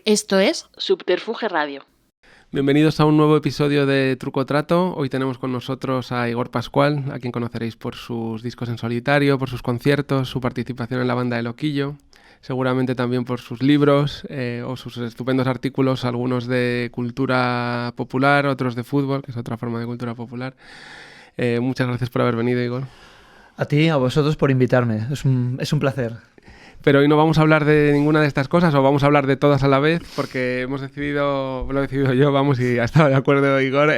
Esto es Subterfuge Radio. Bienvenidos a un nuevo episodio de Truco Trato. Hoy tenemos con nosotros a Igor Pascual, a quien conoceréis por sus discos en solitario, por sus conciertos, su participación en la banda de Loquillo, seguramente también por sus libros o sus estupendos artículos, algunos de cultura popular, otros de fútbol, que es otra forma de cultura popular. Muchas gracias por haber venido, Igor. A ti, a vosotros por invitarme. Es un placer. Pero hoy no vamos a hablar de ninguna de estas cosas, o vamos a hablar de todas a la vez, porque lo he decidido yo, y ha estado de acuerdo Igor,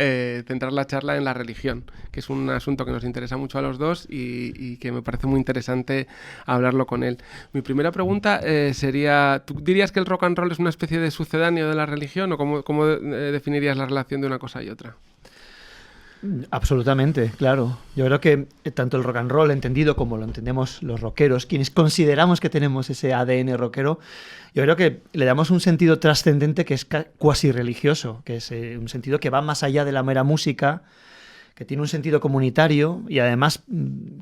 centrar la charla en la religión, que es un asunto que nos interesa mucho a los dos y que me parece muy interesante hablarlo con él. Mi primera pregunta sería, ¿tú dirías que el rock and roll es una especie de sucedáneo de la religión, o cómo definirías la relación de una cosa y otra? Absolutamente, claro. Yo creo que tanto el rock and roll entendido como lo entendemos los rockeros, quienes consideramos que tenemos ese ADN rockero, yo creo que le damos un sentido trascendente que es cuasi religioso, que es un sentido que va más allá de la mera música, que tiene un sentido comunitario y además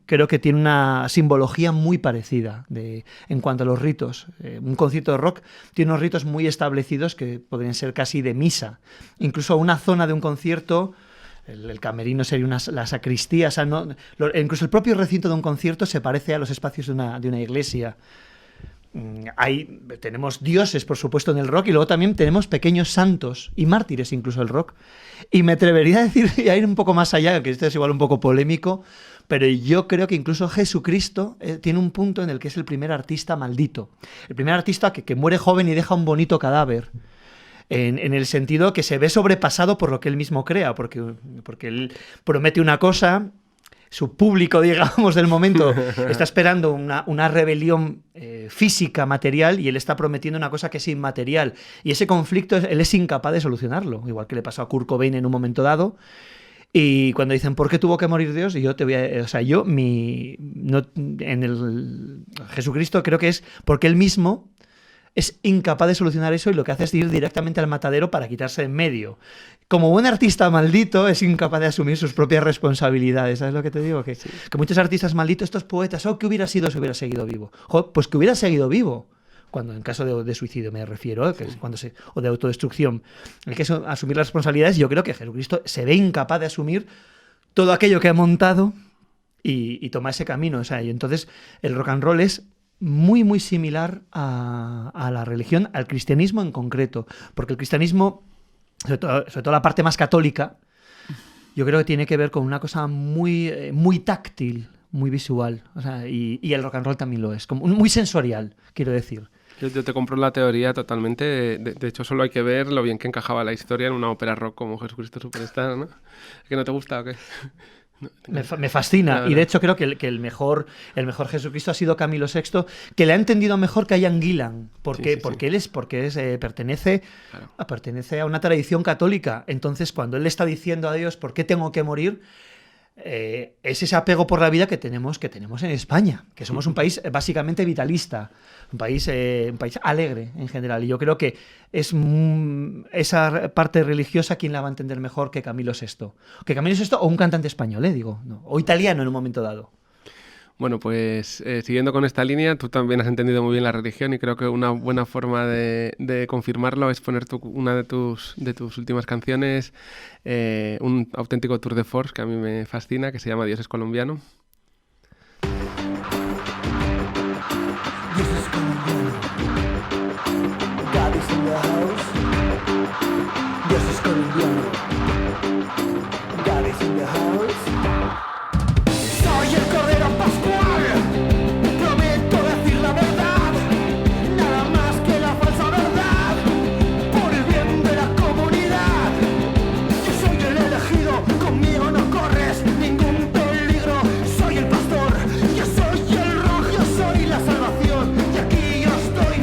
creo que tiene una simbología muy parecida en cuanto a los ritos. Un concierto de rock tiene unos ritos muy establecidos que podrían ser casi de misa. Incluso una zona de un concierto... El camerino sería la sacristía, o sea, incluso el propio recinto de un concierto se parece a los espacios de una iglesia. Tenemos dioses, por supuesto, en el rock, y luego también tenemos pequeños santos y mártires, incluso el rock. Y me atrevería a decir, y a ir un poco más allá, que esto es igual un poco polémico, pero yo creo que incluso Jesucristo tiene un punto en el que es el primer artista maldito. El primer artista que muere joven y deja un bonito cadáver. En el sentido que se ve sobrepasado por lo que él mismo crea, porque él promete una cosa, su público, digamos, del momento está esperando una rebelión física, material, y él está prometiendo una cosa que es inmaterial. Y ese conflicto él es incapaz de solucionarlo, igual que le pasó a Kurt Cobain en un momento dado. Y cuando dicen, ¿por qué tuvo que morir Dios? Y yo te voy a... O sea, Jesucristo creo que es porque él mismo es incapaz de solucionar eso y lo que hace es ir directamente al matadero para quitarse de en medio. Como buen artista maldito es incapaz de asumir sus propias responsabilidades. ¿Sabes lo que te digo? Que muchos artistas malditos, estos poetas, ¿qué hubiera sido si hubiera seguido vivo? Pues que hubiera seguido vivo. Cuando en caso de suicidio me refiero, que es o de autodestrucción. El que es asumir las responsabilidades, yo creo que Jesucristo se ve incapaz de asumir todo aquello que ha montado y toma ese camino. O sea, y entonces el rock and roll es muy, muy similar a la religión, al cristianismo en concreto. Porque el cristianismo, sobre todo la parte más católica, yo creo que tiene que ver con una cosa muy, muy táctil, muy visual. O sea, y el rock and roll también lo es, como muy sensorial, quiero decir. Yo te compro la teoría totalmente. De hecho, solo hay que ver lo bien que encajaba la historia en una ópera rock como Jesucristo Superstar, ¿no? ¿Que no te gusta o qué? Me fascina, y de hecho creo que el mejor Jesucristo ha sido Camilo VI, que le ha entendido mejor que Ian Gillan, porque él pertenece a una tradición católica. Entonces, cuando él le está diciendo a Dios ¿por qué tengo que morir? Es ese apego por la vida que tenemos en España, que somos un país básicamente vitalista, un país alegre en general, y yo creo que es esa parte religiosa quien la va a entender mejor que Camilo VI. O un cantante español, o italiano en un momento dado. Bueno, pues siguiendo con esta línea, tú también has entendido muy bien la religión y creo que una buena forma de confirmarlo es poner una de tus últimas canciones, un auténtico tour de force que a mí me fascina, que se llama Dios es colombiano. Dios es colombiano. God is in the house. Dios es colombiano. God is in the house. Soy el Cordero Pascual, prometo decir la verdad, nada más que la falsa verdad, por el bien de la comunidad. Yo soy el elegido, conmigo no corres ningún peligro. Soy el pastor, yo soy el rock, yo soy la salvación, y aquí yo estoy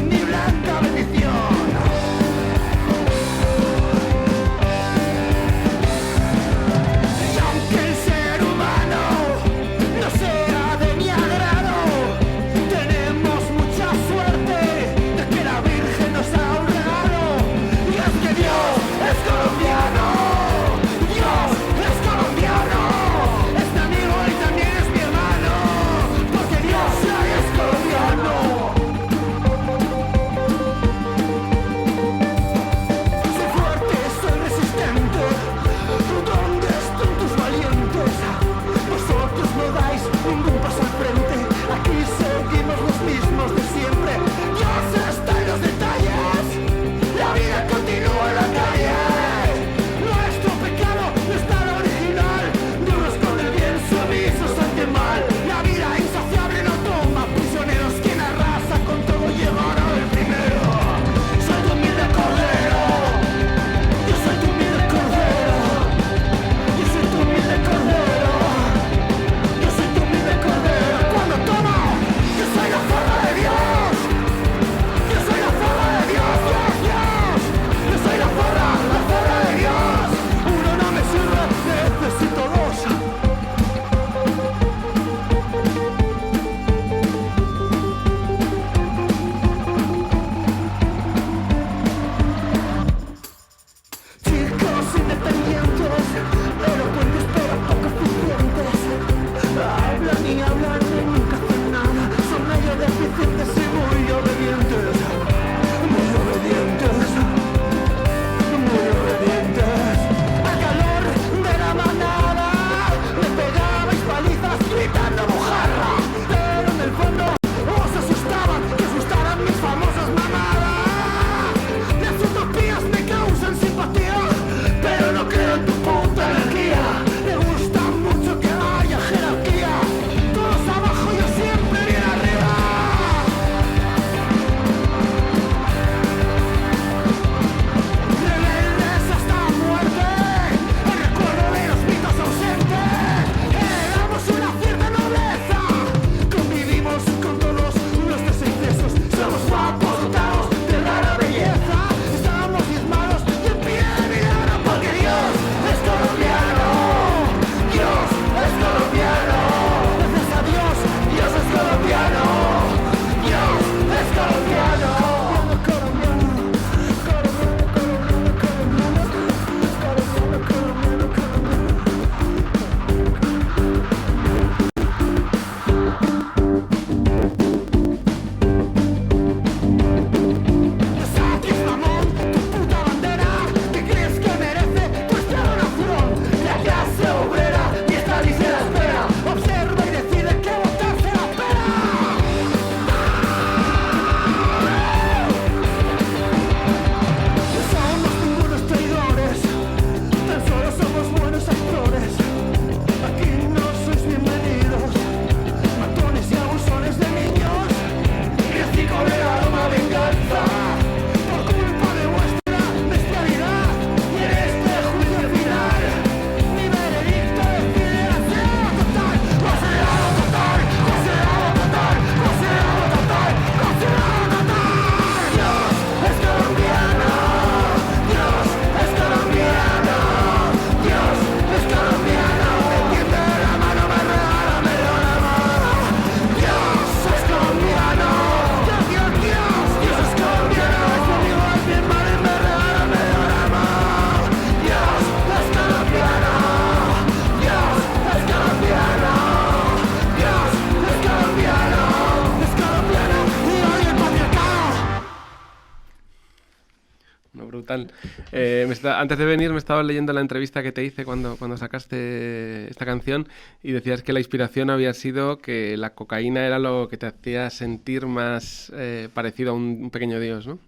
No, brutal. Antes de venir me estaba leyendo la entrevista que te hice cuando sacaste esta canción y decías que la inspiración había sido que la cocaína era lo que te hacía sentir más parecido a un pequeño dios, ¿no?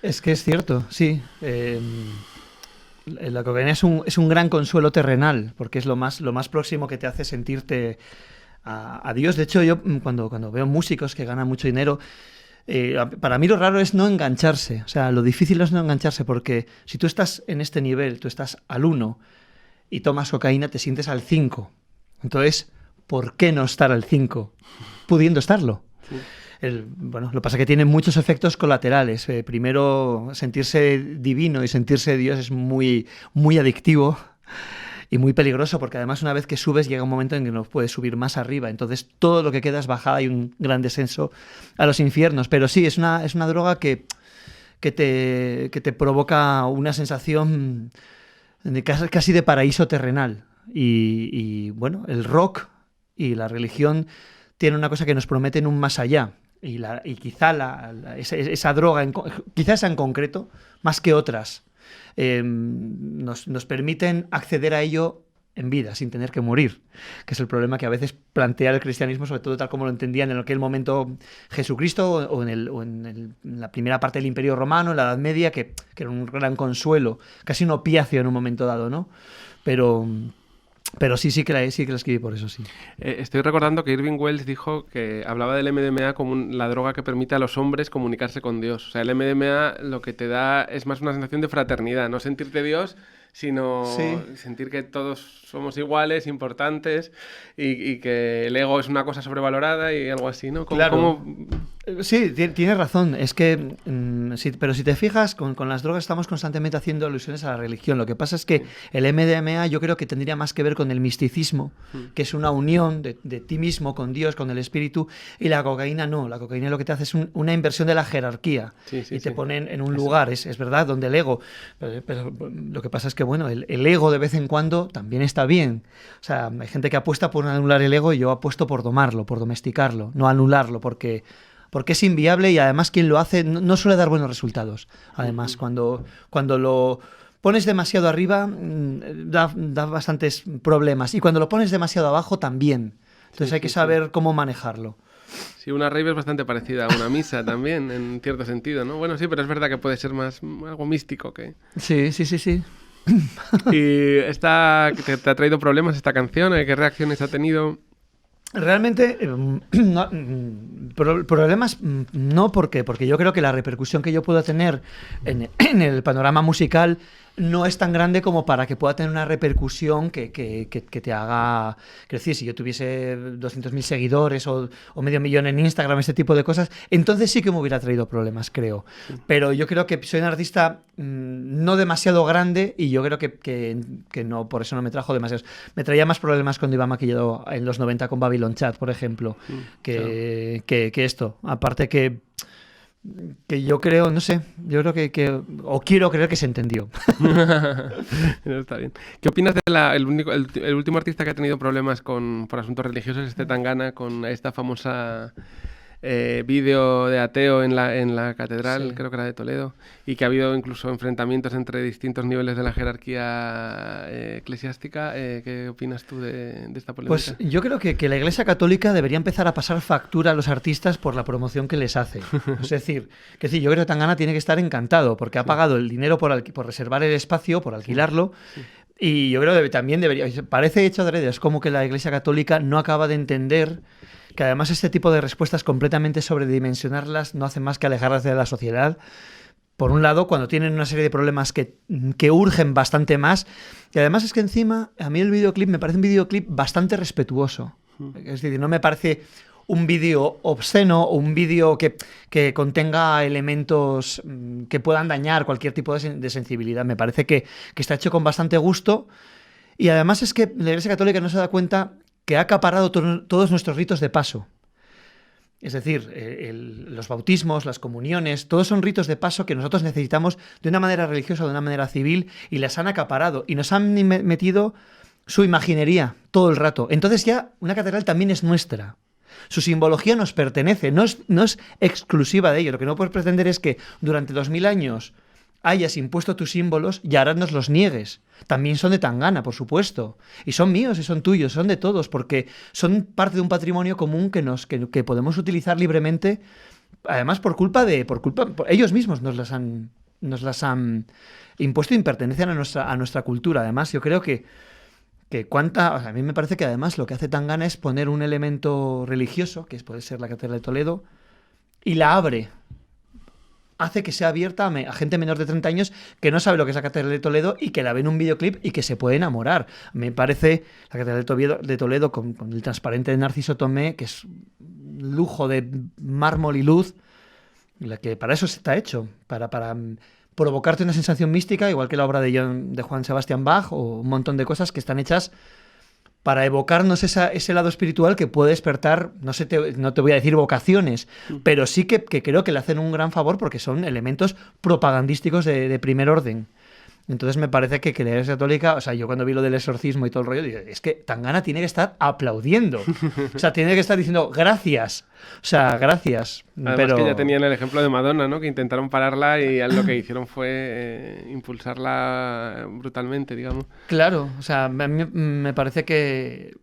Es que es cierto, sí. La cocaína es un gran consuelo terrenal, porque es lo más próximo que te hace sentirte a Dios. De hecho, yo cuando veo músicos que ganan mucho dinero, para mí lo raro es no engancharse. O sea, lo difícil es no engancharse, porque si tú estás en este nivel, tú estás al 1 y tomas cocaína, te sientes al 5. Entonces, ¿por qué no estar al 5 pudiendo estarlo? Sí. Lo que pasa es que tiene muchos efectos colaterales. Primero, sentirse divino y sentirse Dios es muy, muy adictivo y muy peligroso, porque además una vez que subes llega un momento en que no puedes subir más arriba. Entonces todo lo que queda es bajada y un gran descenso a los infiernos. Pero sí, es una droga que te provoca una sensación casi de paraíso terrenal. Y bueno, el rock y la religión tienen una cosa que nos prometen un más allá. Y quizá esa droga, quizá esa en concreto, más que otras, nos permiten acceder a ello en vida, sin tener que morir, que es el problema que a veces plantea el cristianismo, sobre todo tal como lo entendían en aquel momento Jesucristo o en la primera parte del Imperio Romano, en la Edad Media, que era un gran consuelo, casi un opiáceo en un momento dado, ¿no? Pero sí que la escribí por eso, sí. Estoy recordando que Irving Welsh dijo que hablaba del MDMA como la droga que permite a los hombres comunicarse con Dios. O sea, el MDMA lo que te da es más una sensación de fraternidad, no sentirte Dios, sino sentir que todos somos iguales, importantes, y que el ego es una cosa sobrevalorada y algo así, ¿no? Claro. Sí, tienes razón. Es que, pero si te fijas, con las drogas estamos constantemente haciendo alusiones a la religión. Lo que pasa es que el MDMA yo creo que tendría más que ver con el misticismo, que es una unión de ti mismo con Dios, con el espíritu, y la cocaína no. La cocaína lo que te hace es una inversión de la jerarquía y te ponen en un lugar, es verdad, donde el ego... Pero lo que pasa es que, bueno, el ego de vez en cuando también está bien. O sea, hay gente que apuesta por anular el ego y yo apuesto por domarlo, por domesticarlo, no anularlo, porque es inviable y además quien lo hace no suele dar buenos resultados. Además, cuando lo pones demasiado arriba da bastantes problemas y cuando lo pones demasiado abajo también. Entonces hay que saber cómo manejarlo. Sí, una rave es bastante parecida a una misa también, en cierto sentido, ¿no? Bueno, sí, pero es verdad que puede ser más algo místico que... Sí. ¿Y te ha traído problemas esta canción? ¿Qué reacciones ha tenido? Realmente, problemas no, porque yo creo que la repercusión que yo puedo tener en el panorama musical no es tan grande como para que pueda tener una repercusión que te haga crecer. Si yo tuviese 200.000 seguidores o medio millón en Instagram, este tipo de cosas, entonces sí que me hubiera traído problemas, creo. Pero yo creo que soy un artista no demasiado grande y yo creo que no, por eso no me trajo demasiados. Me traía más problemas cuando iba maquillado en los 90 con Babylon Chat, por ejemplo, que esto. Aparte que yo creo, no sé, yo creo o quiero creer que se entendió. Está bien. ¿Qué opinas de el último artista que ha tenido problemas por asuntos religiosos, Tangana, con esta famosa vídeo de ateo en la catedral, creo que era de Toledo, y que ha habido incluso enfrentamientos entre distintos niveles de la jerarquía eclesiástica? ¿Qué opinas tú de esta polémica? Pues yo creo que la Iglesia Católica debería empezar a pasar factura a los artistas por la promoción que les hace. Es decir, yo creo que Tangana tiene que estar encantado porque ha pagado el dinero por reservar el espacio, por alquilarlo. Y yo creo que también debería... Parece hecho adrede, es como que la Iglesia Católica no acaba de entender que además este tipo de respuestas completamente sobredimensionarlas no hacen más que alejarlas de la sociedad. Por un lado, cuando tienen una serie de problemas que urgen bastante más. Y además es que encima, a mí el videoclip me parece un videoclip bastante respetuoso. Es decir, no me parece un vídeo obsceno o un vídeo que contenga elementos que puedan dañar cualquier tipo de sensibilidad. Me parece que está hecho con bastante gusto. Y además es que la Iglesia Católica no se da cuenta que ha acaparado todos nuestros ritos de paso. Es decir, los bautismos, las comuniones, todos son ritos de paso que nosotros necesitamos de una manera religiosa o de una manera civil y las han acaparado y nos han metido su imaginería todo el rato. Entonces ya una catedral también es nuestra. Su simbología nos pertenece, no es exclusiva de ello. Lo que no puedes pretender es que durante 2000 años hayas impuesto tus símbolos y ahora nos los niegues. También son de Tangana, por supuesto. Y son míos y son tuyos, son de todos, porque son parte de un patrimonio común que podemos utilizar libremente, además por ellos mismos nos las han impuesto y pertenecen a nuestra cultura. Además, yo creo que a mí me parece que además lo que hace Tangana es poner un elemento religioso, que puede ser la Catedral de Toledo, y la abre. Hace que sea abierta a gente menor de 30 años que no sabe lo que es la Catedral de Toledo y que la ve en un videoclip y que se puede enamorar. Me parece la Catedral de Toledo con el transparente de Narciso Tomé, que es un lujo de mármol y luz, que para eso está hecho, para provocarte una sensación mística, igual que la obra de Juan Sebastián Bach o un montón de cosas que están hechas para evocarnos ese lado espiritual que puede despertar, no te voy a decir vocaciones, pero sí que creo que le hacen un gran favor porque son elementos propagandísticos de primer orden. Entonces me parece que la Iglesia Católica, o sea, yo cuando vi lo del exorcismo y todo el rollo, digo, es que Tangana tiene que estar aplaudiendo. O sea, tiene que estar diciendo gracias. O sea, gracias. Además que ya tenían el ejemplo de Madonna, ¿no? Que intentaron pararla y lo que hicieron fue impulsarla brutalmente, digamos. Claro, o sea, a mí me parece que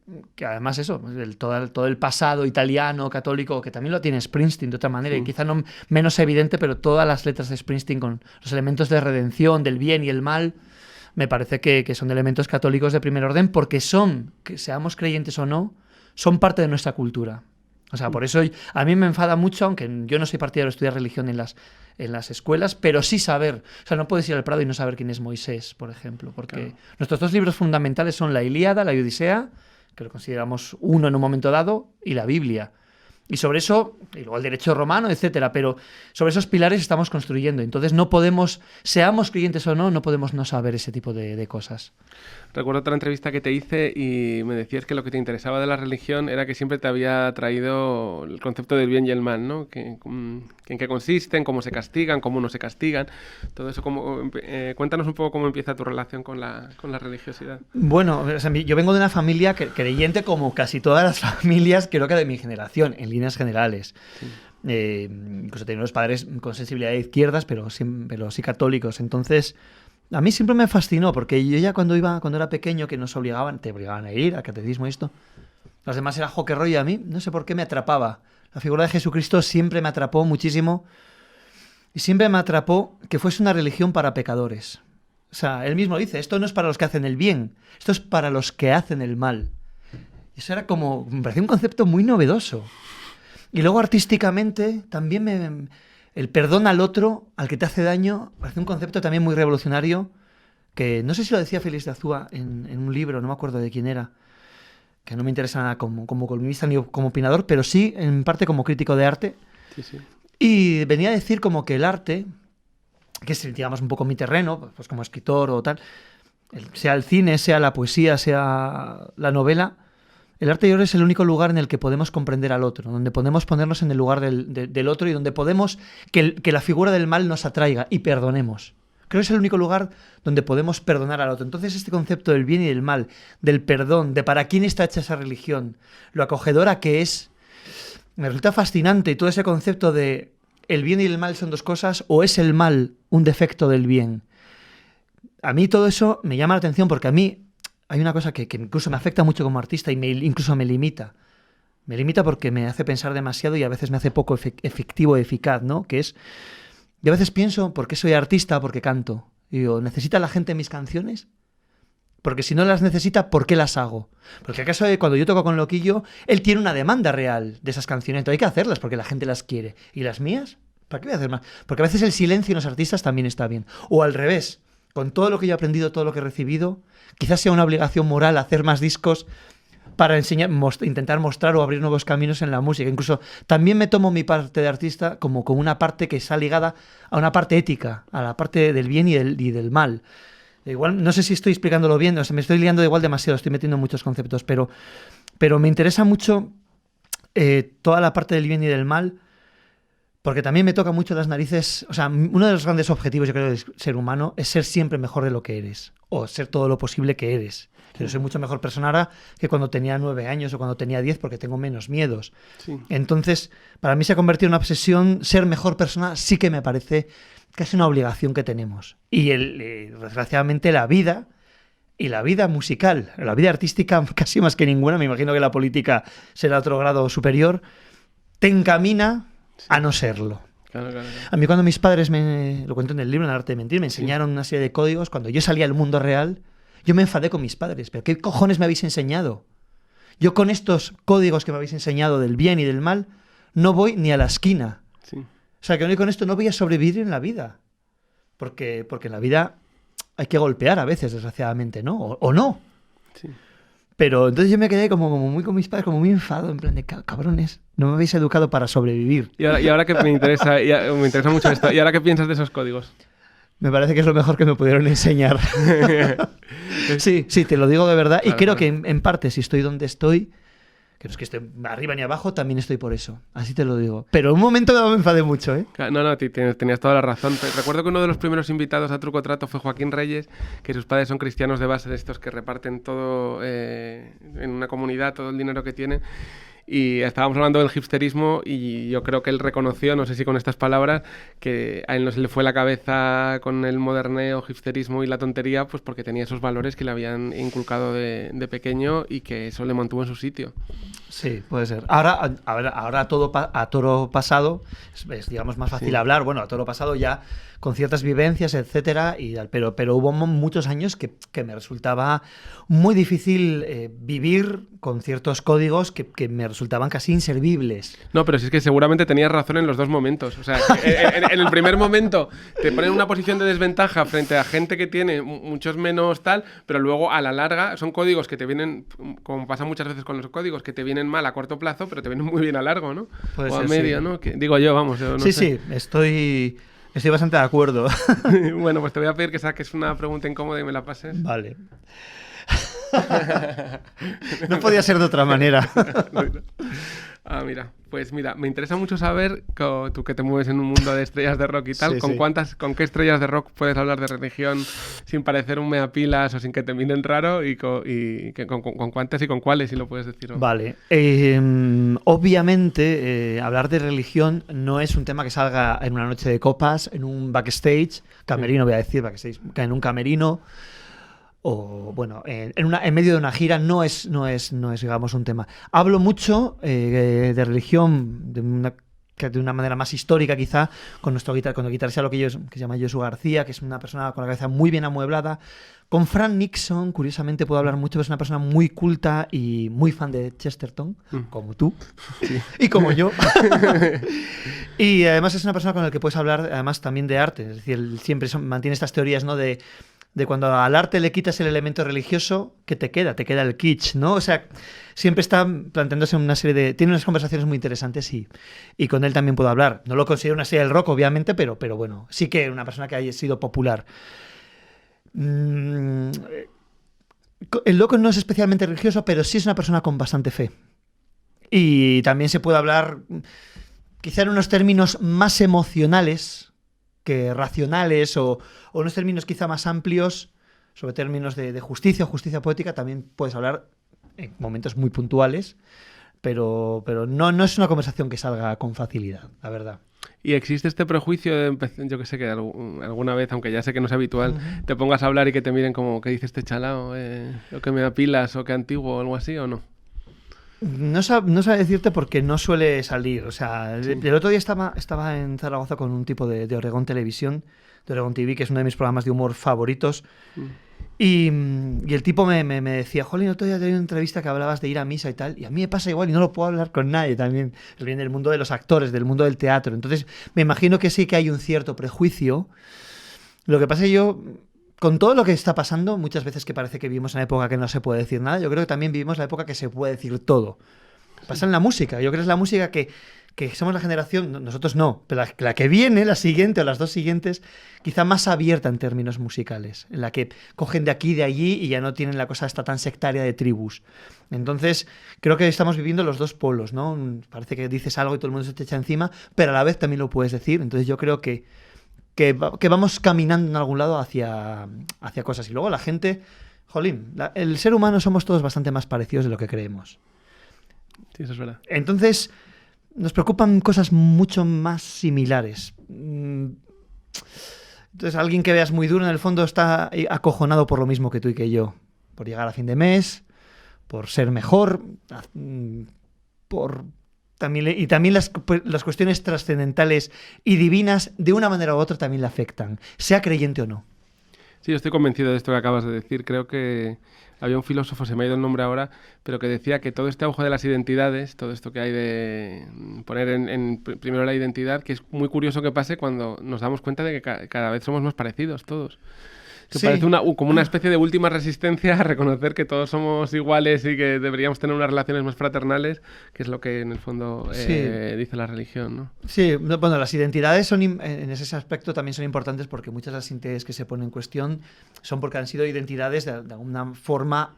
además eso, todo el pasado italiano, católico, que también lo tiene Springsteen de otra manera, y quizá no menos evidente, pero todas las letras de Springsteen con los elementos de redención, del bien y el mal, me parece que son elementos católicos de primer orden porque que seamos creyentes o no, son parte de nuestra cultura. O sea, por eso a mí me enfada mucho, aunque yo no soy partidario de estudiar religión en las escuelas, pero sí saber. O sea, no puedes ir al Prado y no saber quién es Moisés, por ejemplo, porque nuestros dos libros fundamentales son la Ilíada, la Odisea, que lo consideramos uno en un momento dado, y la Biblia. Y sobre eso, y luego el derecho romano, etcétera, pero sobre esos pilares estamos construyendo. Entonces no podemos, seamos creyentes o no, no podemos no saber ese tipo de cosas. Recuerdo otra entrevista que te hice y me decías que lo que te interesaba de la religión era que siempre te había traído el concepto del bien y el mal, ¿no? En qué consisten, cómo se castigan, cómo no se castigan. Todo eso, cuéntanos un poco cómo empieza tu relación con la religiosidad. Bueno, o sea, yo vengo de una familia creyente como casi todas las familias, creo que de mi generación, en líneas generales. Sí. Incluso tenía unos padres con sensibilidad de izquierdas, pero sí católicos. Entonces, a mí siempre me fascinó, porque yo ya cuando era pequeño, que te obligaban a ir al catecismo y esto, los demás era joque rollo, y a mí no sé por qué me atrapaba. La figura de Jesucristo siempre me atrapó muchísimo, y siempre me atrapó que fuese una religión para pecadores. O sea, él mismo dice, esto no es para los que hacen el bien, esto es para los que hacen el mal. Y eso era me parecía un concepto muy novedoso. Y luego artísticamente también el perdón al otro, al que te hace daño, parece un concepto también muy revolucionario, que no sé si lo decía Félix de Azúa en un libro, no me acuerdo de quién era, que no me interesa nada como columnista ni como opinador, pero sí en parte como crítico de arte. Sí, sí. Y venía a decir como que el arte, que es, digamos, un poco mi terreno, pues como escritor o tal, sea el cine, sea la poesía, sea la novela, el arte yo creo es el único lugar en el que podemos comprender al otro, donde podemos ponernos en el lugar del otro y donde podemos que la figura del mal nos atraiga y perdonemos. Creo que es el único lugar donde podemos perdonar al otro. Entonces este concepto del bien y del mal, del perdón, de para quién está hecha esa religión, lo acogedora que es, me resulta fascinante. Y todo ese concepto de el bien y el mal son dos cosas, o es el mal un defecto del bien. A mí todo eso me llama la atención porque a mí hay una cosa que incluso me afecta mucho como artista y incluso me limita. Me limita porque me hace pensar demasiado y a veces me hace poco efectivo y eficaz, ¿no? Que es, yo a veces pienso, ¿por qué soy artista? Porque canto. Y digo, ¿necesita la gente mis canciones? Porque si no las necesita, ¿por qué las hago? Porque acaso cuando yo toco con Loquillo, él tiene una demanda real de esas canciones. Entonces hay que hacerlas porque la gente las quiere. ¿Y las mías? ¿Para qué voy a hacer más? Porque a veces el silencio en los artistas también está bien. O al revés, con todo lo que yo he aprendido, todo lo que he recibido, quizás sea una obligación moral hacer más discos para intentar mostrar o abrir nuevos caminos en la música. Incluso también me tomo mi parte de artista como una parte que está ligada a una parte ética, a la parte del bien y del mal. Igual, no sé si estoy explicándolo bien, o sea, me estoy liando igual demasiado, estoy metiendo muchos conceptos, pero me interesa mucho toda la parte del bien y del mal, Porque también me toca mucho las narices. O sea, uno de los grandes objetivos, yo creo, del ser humano es ser siempre mejor de lo que eres. O ser todo lo posible que eres. Yo soy mucho mejor persona ahora que cuando tenía 9 años o cuando tenía 10 porque tengo menos miedos. Sí. Entonces, para mí se ha convertido en una obsesión. Ser mejor persona sí que me parece casi una obligación que tenemos. Y desgraciadamente la vida, y la vida musical, la vida artística casi más que ninguna, me imagino que la política será otro grado superior, te encamina a no serlo. Claro. A mí cuando mis padres, lo cuento en el libro, en El arte de mentir, me enseñaron una serie de códigos, cuando yo salía al mundo real, yo me enfadé con mis padres. ¿Pero qué cojones me habéis enseñado? Yo con estos códigos que me habéis enseñado del bien y del mal, no voy ni a la esquina. Sí. O sea, que con esto no voy a sobrevivir en la vida. Porque en la vida hay que golpear a veces, desgraciadamente, ¿no? O no. Sí. Pero entonces yo me quedé como muy con mis padres, como muy enfadado, en plan de cabrones, no me habéis educado para sobrevivir. Y ahora que me interesa mucho esto, ¿y ahora qué piensas de esos códigos? Me parece que es lo mejor que me pudieron enseñar. Sí, te lo digo de verdad. Claro, y creo claro. que en parte, si estoy donde estoy, que no es que esté arriba ni abajo, también estoy por eso. Así te lo digo. Pero en un momento dado me enfadé mucho, ¿eh? No, tenías toda la razón. Recuerdo que uno de los primeros invitados a Truco Trato fue Joaquín Reyes, que sus padres son cristianos de base, de estos que reparten todo en una comunidad, todo el dinero que tienen. Y estábamos hablando del hipsterismo y yo creo que él reconoció, no sé si con estas palabras, que a él no se le fue la cabeza con el moderneo, hipsterismo y la tontería, pues porque tenía esos valores que le habían inculcado de pequeño y que eso le mantuvo en su sitio. Sí, puede ser. Ahora a toro pasado es digamos, más fácil hablar. Bueno, a toro pasado ya con ciertas vivencias, etcétera, pero hubo muchos años que me resultaba muy difícil vivir con ciertos códigos que me resultaban casi inservibles. No, pero si es que seguramente tenías razón en los dos momentos. O sea, en el primer momento te ponen en una posición de desventaja frente a gente que tiene muchos menos tal, pero luego a la larga son códigos que te vienen, como pasa muchas veces con los códigos, que te vienen mal a corto plazo, pero te vienen muy bien a largo, ¿no? Puede o a ser, medio, sí. ¿no? Digo yo, vamos. Yo no sé. Sí, estoy bastante de acuerdo. Bueno, pues te voy a pedir que saques una pregunta incómoda y me la pases. Vale. No podía ser de otra manera. Mira, me interesa mucho saber, tú que te mueves en un mundo de estrellas de rock y tal, Sí. ¿con qué estrellas de rock puedes hablar de religión sin parecer un meapilas o sin que te miren raro? Y con cuántas y con cuáles, si lo puedes decir. Vale. Obviamente, hablar de religión no es un tema que salga en una noche de copas, en un backstage, camerino voy a decir, backstage, en un camerino, o bueno, en medio de una gira no es digamos un tema. Hablo mucho de religión de una manera más histórica quizá con el guitarrista que se llama Josu García, que es una persona con la cabeza muy bien amueblada. Con Frank Nixon, curiosamente puedo hablar mucho, es una persona muy culta y muy fan de Chesterton, como tú y como yo. Y además es una persona con la que puedes hablar además también de arte, es decir, él siempre mantiene estas teorías, ¿no? de cuando al arte le quitas el elemento religioso, ¿qué te queda? Te queda el kitsch, ¿no? O sea, siempre está planteándose una serie de... Tiene unas conversaciones muy interesantes y con él también puedo hablar. No lo considero una serie del rock, obviamente, pero bueno, sí que una persona que haya sido popular. El loco no es especialmente religioso, pero sí es una persona con bastante fe. Y también se puede hablar, quizá en unos términos más emocionales que racionales o unos términos quizá más amplios sobre términos de justicia o justicia poética, también puedes hablar en momentos muy puntuales, pero no es una conversación que salga con facilidad, la verdad. ¿Y existe este prejuicio de, yo que sé, que alguna vez, aunque ya sé que no es habitual, te pongas a hablar y que te miren como, ¿qué dice este chalao? ¿O que me apilas? ¿O que antiguo? ¿O algo así? ¿O no? No sabe decirte porque no suele salir. O sea, el otro día estaba en Zaragoza con un tipo de Oregón Televisión, de Oregón TV, que es uno de mis programas de humor favoritos. Y el tipo me decía, Jolín, el otro día te di una entrevista que hablabas de ir a misa y tal, y a mí me pasa igual y no lo puedo hablar con nadie también. Él viene del mundo de los actores, del mundo del teatro. Entonces, me imagino que sí que hay un cierto prejuicio. Lo que pasa es que yo, con todo lo que está pasando, muchas veces que parece que vivimos en una época que no se puede decir nada, yo creo que también vivimos la época que se puede decir todo. Pasa en la música. Yo creo que es la música que que somos la generación, nosotros no, pero la que viene, la siguiente o las dos siguientes, quizá más abierta en términos musicales, en la que cogen de aquí y de allí y ya no tienen la cosa esta tan sectaria de tribus. Entonces, creo que estamos viviendo los dos polos, ¿no? Parece que dices algo y todo el mundo se te echa encima, pero a la vez también lo puedes decir. Entonces yo creo que vamos caminando en algún lado hacia cosas. Y luego la gente, jolín, el ser humano somos todos bastante más parecidos de lo que creemos. Sí, eso es verdad. Entonces, nos preocupan cosas mucho más similares. Entonces, alguien que veas muy duro en el fondo está acojonado por lo mismo que tú y que yo. Por llegar a fin de mes, por ser mejor, también las cuestiones trascendentales y divinas, de una manera u otra, también le afectan, sea creyente o no. Sí, yo estoy convencido de esto que acabas de decir. Creo que había un filósofo, se me ha ido el nombre ahora, pero que decía que todo este auge de las identidades, todo esto que hay de poner primero la identidad, que es muy curioso que pase cuando nos damos cuenta de que cada vez somos más parecidos todos. Que Sí. parece como una especie de última resistencia a reconocer que todos somos iguales y que deberíamos tener unas relaciones más fraternales, que es lo que en el fondo dice la religión, ¿no? Sí, bueno, las identidades en ese aspecto también son importantes porque muchas de las identidades que se ponen en cuestión son porque han sido identidades de alguna forma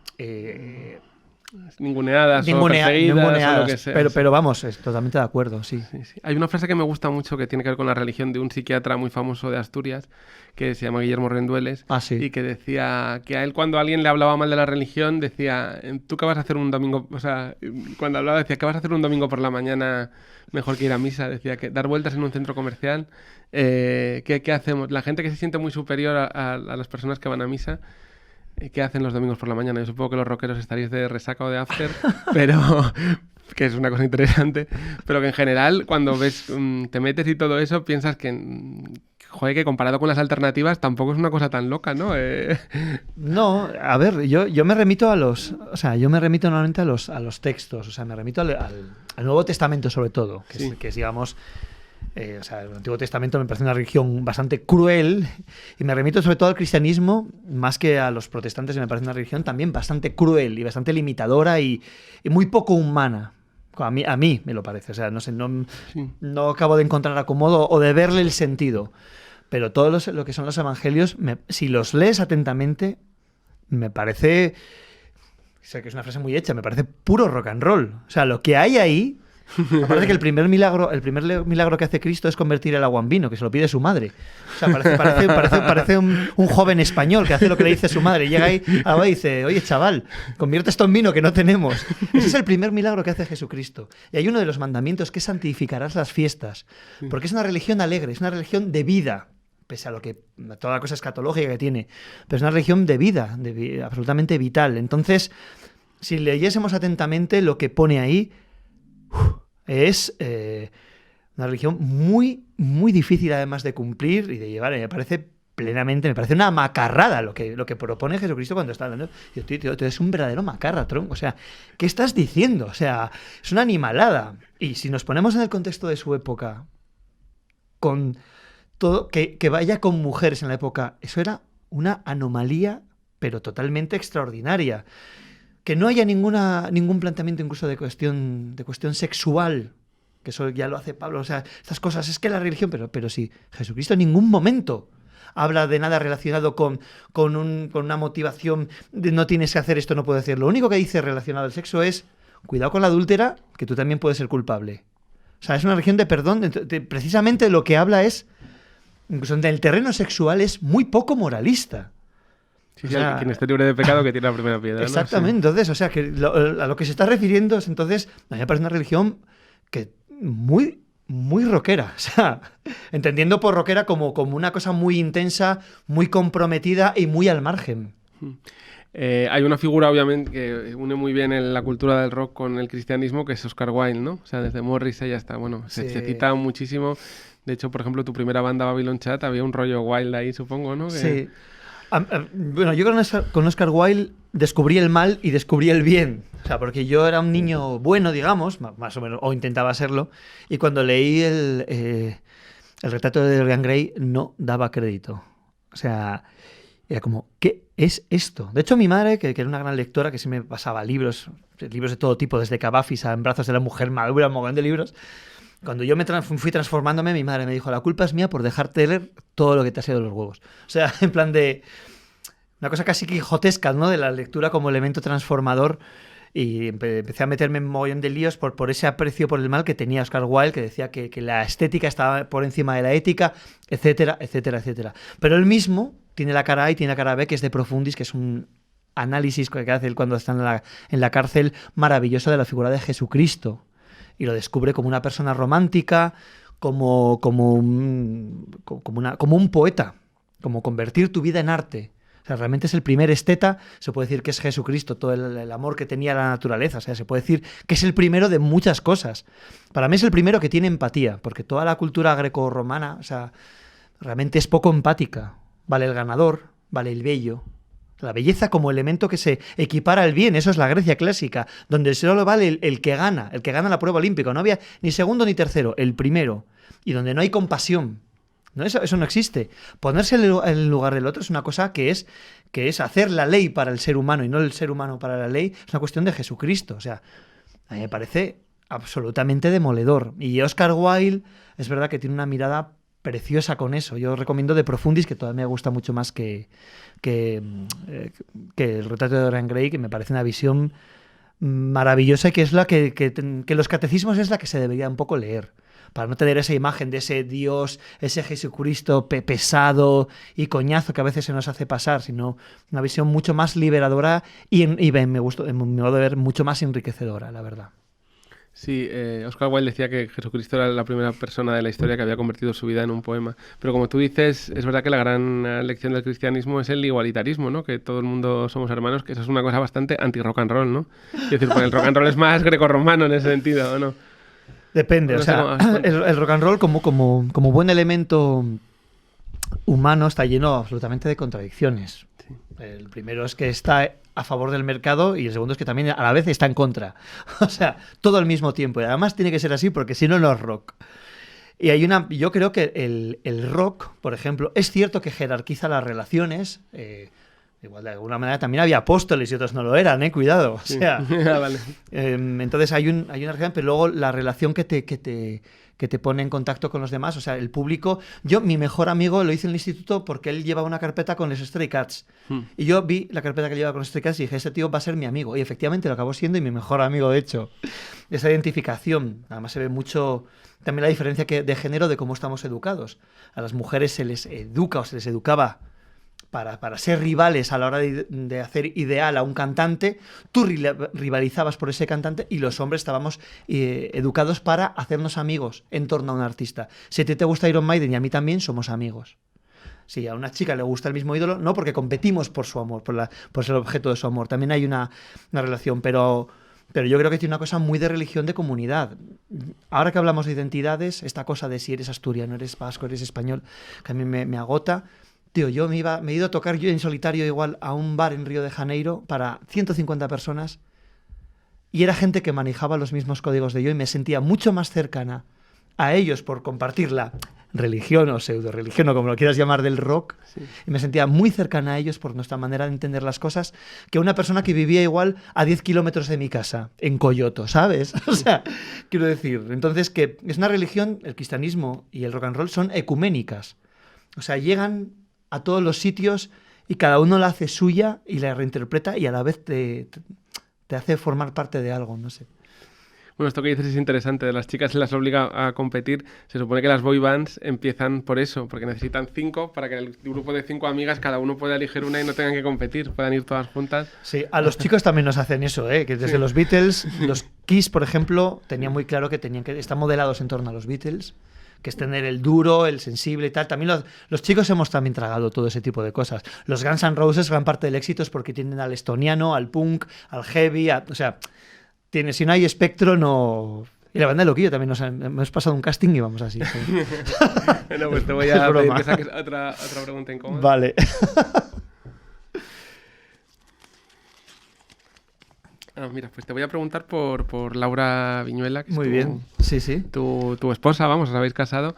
Ninguneadas o perseguidas o lo que sea. pero vamos, totalmente de acuerdo, sí. Sí, sí. Hay una frase que me gusta mucho que tiene que ver con la religión de un psiquiatra muy famoso de Asturias que se llama Guillermo Rendueles y que decía que a él cuando alguien le hablaba mal de la religión decía, ¿tú qué vas a hacer un domingo? O sea, cuando hablaba decía, ¿qué vas a hacer un domingo por la mañana mejor que ir a misa? Decía que dar vueltas en un centro comercial, ¿qué hacemos? La gente que se siente muy superior a las personas que van a misa, ¿qué hacen los domingos por la mañana? Yo supongo que los rockeros estaréis de resaca o de after, pero que es una cosa interesante, pero que en general cuando ves, te metes y todo eso, piensas que, joder, que comparado con las alternativas tampoco es una cosa tan loca, ¿no? No, a ver, yo me remito yo me remito normalmente a los textos, o sea, me remito al Nuevo Testamento sobre todo, que es digamos... el Antiguo Testamento me parece una religión bastante cruel y me remito sobre todo al cristianismo más que a los protestantes, me parece una religión también bastante cruel y bastante limitadora y muy poco humana. A mí me lo parece, o sea, no sé, no acabo de encontrar acomodo o de verle el sentido, pero todo lo que son los evangelios, si los lees atentamente, me parece, sé que es una frase muy hecha, me parece puro rock and roll, o sea, lo que hay ahí. Parece que el primer milagro que hace Cristo es convertir el agua en vino, que se lo pide su madre. O sea, parece un joven español que hace lo que le dice su madre. Llega ahí y dice, oye, chaval, convierte esto en vino que no tenemos. Ese es el primer milagro que hace Jesucristo. Y hay uno de los mandamientos que es santificarás las fiestas. Porque es una religión alegre, es una religión de vida. Pese a toda la cosa escatológica que tiene. Pero es una religión de vida, absolutamente vital. Entonces, si leyésemos atentamente lo que pone ahí, es una religión muy, muy difícil además de cumplir y de llevar. Me parece una macarrada lo que propone Jesucristo cuando está hablando. Tío, tú eres un verdadero macarra, tronco. O sea, ¿qué estás diciendo? O sea, es una animalada. Y si nos ponemos en el contexto de su época, con todo, que vaya con mujeres en la época, eso era una anomalía, pero totalmente extraordinaria. Que no haya ningún planteamiento incluso de cuestión sexual, que eso ya lo hace Pablo, o sea, estas cosas, es que la religión, pero sí, Jesucristo en ningún momento habla de nada relacionado con una motivación de no tienes que hacer esto, no puedo hacerlo. Lo único que dice relacionado al sexo es, cuidado con la adúltera, que tú también puedes ser culpable. O sea, es una religión de perdón, precisamente lo que habla es, incluso en el terreno sexual, es muy poco moralista. Sí, quien esté libre de pecado que tiene la primera piedra. Exactamente, ¿no? Sí. Entonces, o sea, que a lo que se está refiriendo es entonces, a mí me parece una religión que muy, muy rockera, o sea, entendiendo por rockera como una cosa muy intensa, muy comprometida y muy al margen. Hay una figura, obviamente, que une muy bien la cultura del rock con el cristianismo, que es Oscar Wilde, ¿no? O sea, desde Morrissey hasta, bueno, se cita muchísimo. De hecho, por ejemplo, tu primera banda, Babylon Chat, había un rollo Wilde ahí, supongo, ¿no? Sí. Bueno, yo con Oscar Wilde descubrí el mal y descubrí el bien. O sea, porque yo era un niño bueno, digamos, más o menos, o intentaba serlo, y cuando leí el retrato de Dorian Gray no daba crédito. O sea, era como, ¿qué es esto? De hecho, mi madre, que era una gran lectora, que sí me pasaba libros de todo tipo, desde Cavafis a En brazos de la mujer madura, un montón de libros, Cuando yo fui transformándome, mi madre me dijo, la culpa es mía por dejarte leer todo lo que te has ido de los huevos. O sea, en plan de... Una cosa casi quijotesca, ¿no? De la lectura como elemento transformador. Y empecé a meterme en un mogollón de líos por ese aprecio por el mal que tenía Oscar Wilde, que decía que la estética estaba por encima de la ética, etcétera, etcétera, etcétera. Pero él mismo tiene la cara A y tiene la cara B, que es de Profundis, que es un análisis que hace él cuando está en la cárcel, maravilloso de la figura de Jesucristo. Y lo descubre como una persona romántica, como un poeta, como convertir tu vida en arte. O sea, realmente es el primer esteta, se puede decir que es Jesucristo, todo el amor que tenía a la naturaleza. O sea, se puede decir que es el primero de muchas cosas. Para mí es el primero que tiene empatía, porque toda la cultura grecorromana, o sea, realmente es poco empática. Vale el ganador, vale el bello. La belleza como elemento que se equipara al bien, eso es la Grecia clásica, donde solo vale el que gana la prueba olímpica. No había ni segundo ni tercero, el primero. Y donde no hay compasión. No, eso no existe. Ponerse en el lugar del otro es una cosa que es hacer la ley para el ser humano y no el ser humano para la ley. Es una cuestión de Jesucristo. O sea, a mí me parece absolutamente demoledor. Y Oscar Wilde es verdad que tiene una mirada preciosa con eso. Yo recomiendo De Profundis, que todavía me gusta mucho más que el retrato de Dorian Gray, que me parece una visión maravillosa y que es la que los catecismos es la que se debería un poco leer. Para no tener esa imagen de ese Dios, ese Jesucristo pesado y coñazo que a veces se nos hace pasar, sino una visión mucho más liberadora y me gustó, en mi modo de ver, mucho más enriquecedora, la verdad. Sí, Oscar Wilde decía que Jesucristo era la primera persona de la historia que había convertido su vida en un poema. Pero como tú dices, es verdad que la gran lección del cristianismo es el igualitarismo, ¿no? Que todo el mundo somos hermanos, que eso es una cosa bastante anti-rock and roll, ¿no? Es decir, el rock and roll es más grecorromano en ese sentido, ¿o no? Depende, o sea, el rock and roll como buen elemento humano está lleno absolutamente de contradicciones. Sí. El primero es que está a favor del mercado y el segundo es que también a la vez está en contra. O sea, todo al mismo tiempo. Y además tiene que ser así porque si no, no es rock. Y yo creo que el rock, por ejemplo, es cierto que jerarquiza las relaciones. Igual de alguna manera también había apóstoles y otros no lo eran, cuidado. O sea, vale. Entonces hay una relación, pero luego la relación que te pone en contacto con los demás, o sea, el público. Mi mejor amigo lo hice en el instituto porque él llevaba una carpeta con los Stray Cats. Y yo vi la carpeta que llevaba con los Stray Cats y dije, ese tío va a ser mi amigo. Y efectivamente lo acabó siendo y mi mejor amigo, de hecho. Esa identificación, además se ve mucho también la diferencia de género de cómo estamos educados. A las mujeres se les educa o se les educaba para ser rivales a la hora de hacer ideal a un cantante. Tú rivalizabas por ese cantante y los hombres estábamos educados para hacernos amigos en torno a un artista. Si a ti te gusta Iron Maiden y a mí también, somos amigos. Si a una chica le gusta el mismo ídolo, no, porque competimos por su amor, por ser objeto de su amor. También hay una relación, pero yo creo que tiene una cosa muy de religión de comunidad. Ahora que hablamos de identidades, esta cosa de si eres asturiano, eres vasco, eres español, que a mí me agota. Tío, yo me he ido a tocar yo en solitario igual a un bar en Río de Janeiro para 150 personas y era gente que manejaba los mismos códigos de yo y me sentía mucho más cercana a ellos por compartir la religión o pseudo-religión o como lo quieras llamar del rock. Sí. Y me sentía muy cercana a ellos por nuestra manera de entender las cosas que una persona que vivía igual a 10 kilómetros de mi casa, en Coyoto, ¿sabes? O sea, quiero decir, entonces que es una religión, el cristianismo y el rock and roll son ecuménicas. O sea, llegan a todos los sitios y cada uno la hace suya y la reinterpreta y a la vez te hace formar parte de algo, no sé. Bueno, esto que dices es interesante, de las chicas se las obliga a competir. Se supone que las boy bands empiezan por eso, porque necesitan 5 para que el grupo de 5 amigas cada uno pueda elegir una y no tengan que competir, puedan ir todas juntas. Sí, a los chicos también nos hacen eso, que desde los Beatles, los Kiss, por ejemplo, tenían muy claro que están modelados en torno a los Beatles, que es tener el duro, el sensible y tal. También los chicos hemos también tragado todo ese tipo de cosas. Los Guns N' Roses, gran parte del éxito es porque tienen al estoniano, al punk, al heavy, o sea, si no hay espectro, no... Y la banda de Loquillo también hemos pasado un casting y vamos así. Bueno, pues te voy a pedir que saques otra pregunta incómoda. Vale. Mira, pues te voy a preguntar por Laura Viñuela, que muy es bien. Sí, sí. Tu esposa, vamos, os habéis casado.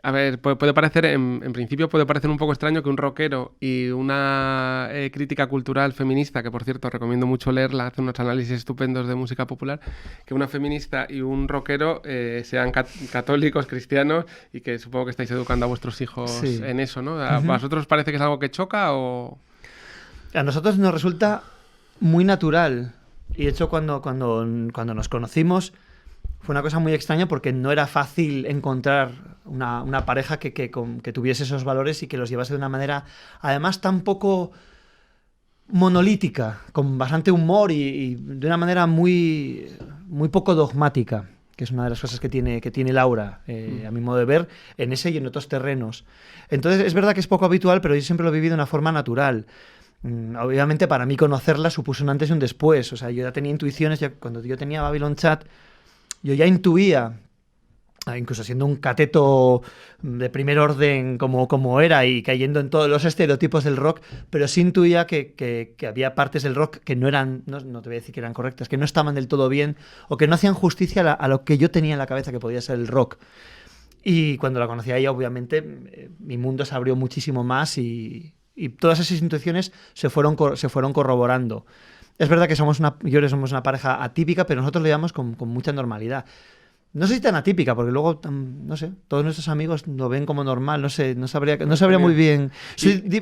A ver, puede parecer, en principio puede parecer un poco extraño que un rockero y una crítica cultural feminista, que por cierto recomiendo mucho leerla, hace unos análisis estupendos de música popular, que una feminista y un rockero sean católicos, cristianos, y que supongo que estáis educando a vuestros hijos en eso, ¿no? ¿A vosotros os parece que es algo que choca o...? A nosotros nos resulta muy natural. Y de hecho, cuando nos conocimos, fue una cosa muy extraña porque no era fácil encontrar una pareja que tuviese esos valores y que los llevase de una manera, además, tan poco monolítica, con bastante humor y de una manera muy, muy poco dogmática, que es una de las cosas que tiene Laura, a mi modo de ver, en ese y en otros terrenos. Entonces, es verdad que es poco habitual, pero yo siempre lo he vivido de una forma natural. Obviamente, para mí conocerla supuso un antes y un después. O sea, yo ya tenía intuiciones, cuando yo tenía Babylon Chat, yo ya intuía, incluso siendo un cateto de primer orden como era y cayendo en todos los estereotipos del rock, pero sí intuía que había partes del rock que no eran, no te voy a decir que eran correctas, que no estaban del todo bien o que no hacían justicia a lo que yo tenía en la cabeza que podía ser el rock. Y cuando la conocí a ella, obviamente, mi mundo se abrió muchísimo más y todas esas intuiciones se fueron corroborando. Es verdad que somos una pareja atípica, pero nosotros lo llevamos con mucha normalidad. No sé si tan atípica, porque luego, no sé, todos nuestros amigos lo ven como normal, no sabría muy bien.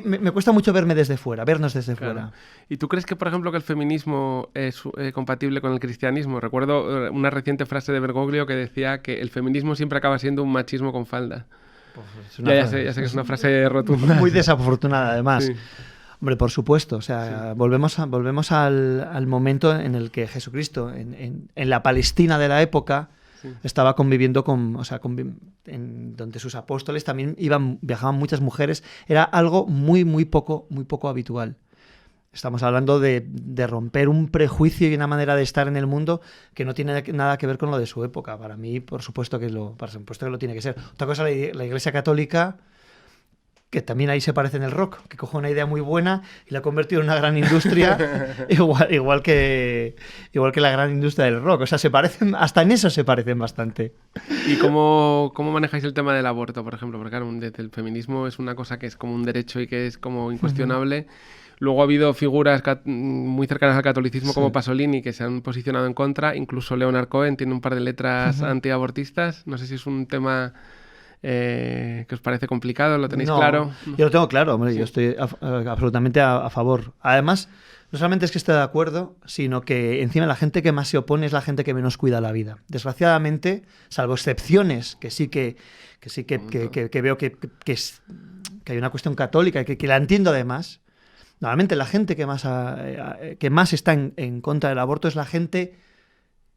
Me cuesta mucho vernos desde fuera. ¿Y tú crees que, por ejemplo, que el feminismo es compatible con el cristianismo? Recuerdo una reciente frase de Bergoglio que decía que el feminismo siempre acaba siendo un machismo con falda. Ya sé que es una frase rotunda. Muy desafortunada, además. Sí. Hombre, por supuesto. O sea, volvemos al momento en el que Jesucristo, en la Palestina de la época, estaba conviviendo donde sus apóstoles también viajaban muchas mujeres. Era algo muy poco habitual. Estamos hablando de romper un prejuicio y una manera de estar en el mundo que no tiene nada que ver con lo de su época. Para mí, por supuesto que lo tiene que ser. Otra cosa, la Iglesia Católica, que también ahí se parece en el rock, que coge una idea muy buena y la ha convertido en una gran industria, igual que la gran industria del rock. O sea, hasta en eso se parecen bastante. ¿Y cómo manejáis el tema del aborto, por ejemplo? Porque claro, desde el feminismo es una cosa que es como un derecho y que es como incuestionable. Luego ha habido figuras muy cercanas al catolicismo como Pasolini que se han posicionado en contra. Incluso Leonard Cohen tiene un par de letras antiabortistas. No sé si es un tema que os parece complicado. ¿Lo tenéis claro? Yo lo tengo claro. Hombre, yo estoy absolutamente a favor. Además, no solamente es que esté de acuerdo, sino que encima la gente que más se opone es la gente que menos cuida la vida. Desgraciadamente, salvo excepciones que veo que hay una cuestión católica y que la entiendo además. Normalmente la gente que más está en contra del aborto es la gente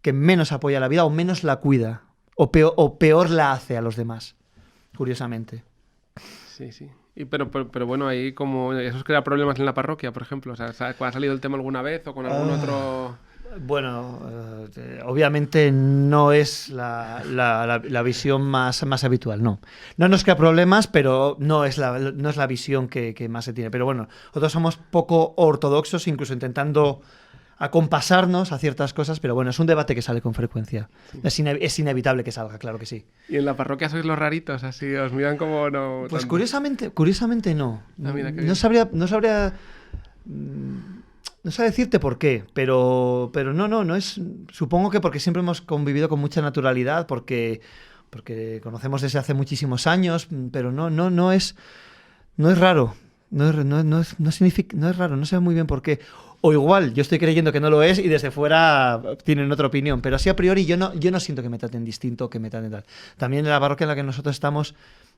que menos apoya la vida o menos la cuida o peor la hace a los demás, curiosamente. Sí. Pero bueno, ahí como eso os crea problemas en la parroquia, por ejemplo. O sea, ¿ha salido el tema alguna vez o con algún otro...? Bueno, obviamente no es la visión más habitual, no. No nos crea problemas, pero no es la visión que más se tiene. Pero bueno, nosotros somos poco ortodoxos, incluso intentando acompasarnos a ciertas cosas, pero bueno, es un debate que sale con frecuencia. Sí. Es inevitable que salga, claro que sí. ¿Y en la parroquia sois los raritos? Así, ¿os miran como no...? Pues curiosamente no. No sabría decirte por qué, pero no es. Supongo que porque siempre hemos convivido con mucha naturalidad, porque conocemos desde hace muchísimos años, pero no es raro, no es raro, no sé muy bien por qué. O igual, yo estoy creyendo que no lo es y desde fuera tienen otra opinión, pero así a priori yo no siento que me traten distinto, que me traten tal. También en la parroquia en la que nosotros estamos,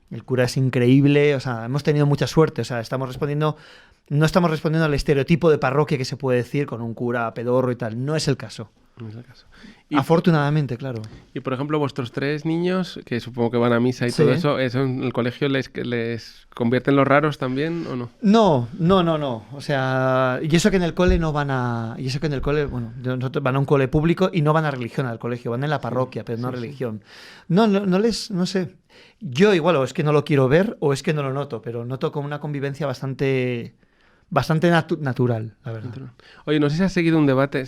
el cura es increíble, o sea, hemos tenido mucha suerte, o sea, no estamos respondiendo al estereotipo de parroquia que se puede decir con un cura pedorro y tal. No es el caso. No es el caso. Afortunadamente, claro. Y por ejemplo, vuestros 3 niños, que supongo que van a misa y todo eso en el colegio les convierten los raros también o no? No. O sea, y eso que en el cole nosotros van a un cole público y no van a religión al colegio, van en la parroquia, pero no a religión. No sé. Yo igual o es que no lo quiero ver o es que no lo noto, pero noto como una convivencia bastante natural, la verdad. Oye, no sé si has seguido un debate,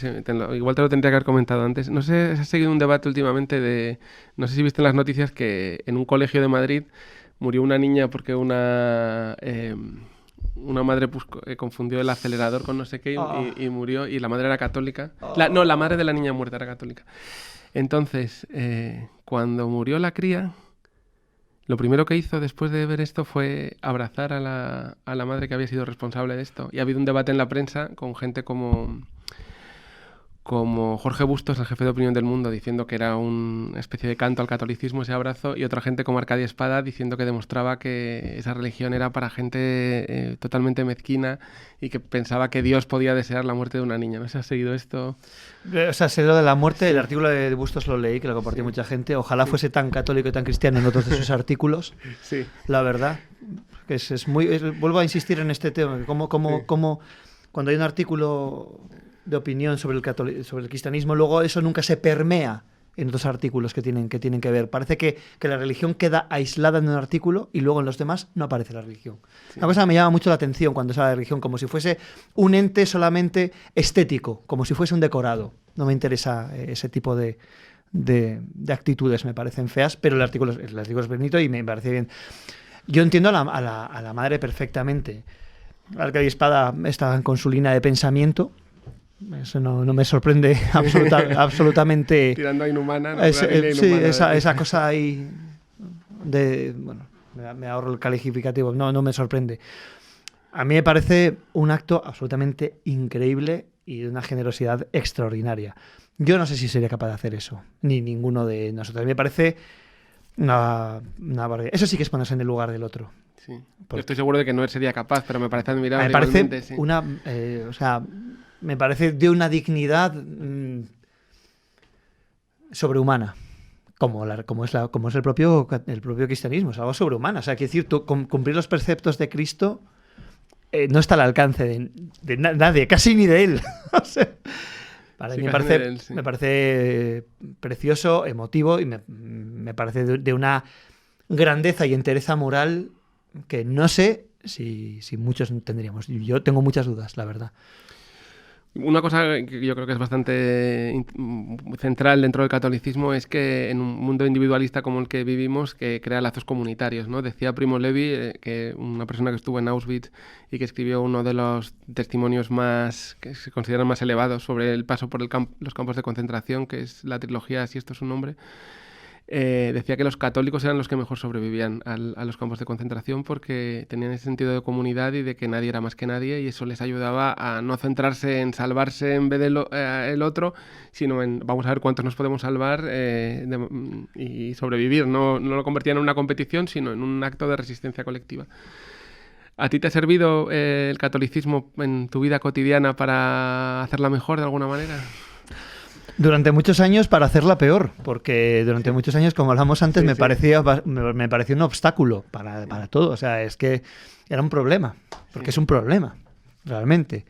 igual te lo tendría que haber comentado antes, no sé si has seguido un debate últimamente no sé si viste en las noticias que en un colegio de Madrid murió una niña porque una madre confundió el acelerador con no sé qué y murió, y la madre era católica. La madre de la niña muerta era católica. Entonces, cuando murió la cría, lo primero que hizo después de ver esto fue abrazar a la madre que había sido responsable de esto. Y ha habido un debate en la prensa con gente como Jorge Bustos, el jefe de opinión del Mundo, diciendo que era una especie de canto al catolicismo ese abrazo, y otra gente como Arcadia Espada diciendo que demostraba que esa religión era para gente totalmente mezquina y que pensaba que Dios podía desear la muerte de una niña. ¿No se ha seguido esto? O sea, sé lo de la muerte, el artículo de Bustos lo leí, que lo compartió mucha gente. Ojalá fuese tan católico y tan cristiano en otros de sus artículos. Sí. La verdad, que vuelvo a insistir en este tema, que como cuando hay un artículo de opinión sobre el cristianismo, luego eso nunca se permea en otros artículos que tienen que ver. Parece que la religión queda aislada en un artículo y luego en los demás no aparece la religión. Sí. Una cosa que me llama mucho la atención cuando se habla de religión, como si fuese un ente solamente estético, como si fuese un decorado. No me interesa ese tipo de actitudes, me parecen feas, pero el artículo es bonito y me parece bien. Yo entiendo a la madre perfectamente. Arcadia Espada está con su línea de pensamiento. Eso no me sorprende absolutamente. Tirando a inhumana. ¿No? Sí, esa cosa ahí bueno, me ahorro el calificativo. No me sorprende. A mí me parece un acto absolutamente increíble y de una generosidad extraordinaria. Yo no sé si sería capaz de hacer eso, ni ninguno de nosotros. A mí me parece una barbaridad. Eso sí que es ponerse en el lugar del otro. Sí. Yo estoy seguro de que no sería capaz, pero me parece admirable. Me parece sí. Me parece de una dignidad sobrehumana, como es el propio cristianismo, es algo sobrehumano. O sea, quiero decir, cumplir los preceptos de Cristo no está al alcance de nadie, casi ni de él. O sea, para mí me parece precioso, emotivo, y me parece de una grandeza y entereza moral que no sé si muchos tendríamos. Yo tengo muchas dudas, la verdad. Una cosa que yo creo que es bastante central dentro del catolicismo es que en un mundo individualista como el que vivimos, que crea lazos comunitarios, ¿no? Decía Primo Levi, que una persona que estuvo en Auschwitz y que escribió uno de los testimonios que se consideran más elevados sobre el paso por los campos de concentración, que es la trilogía Si esto es un nombre. Decía que los católicos eran los que mejor sobrevivían a los campos de concentración porque tenían ese sentido de comunidad y de que nadie era más que nadie, y eso les ayudaba a no centrarse en salvarse en vez de el otro, sino en vamos a ver cuántos nos podemos salvar y sobrevivir. No lo convertían en una competición, sino en un acto de resistencia colectiva. ¿A ti te ha servido el catolicismo en tu vida cotidiana para hacerla mejor de alguna manera? Durante muchos años para hacerla peor, porque durante muchos años, como hablamos antes, me parecía un obstáculo para todo. O sea, es que era un problema, porque es un problema, realmente.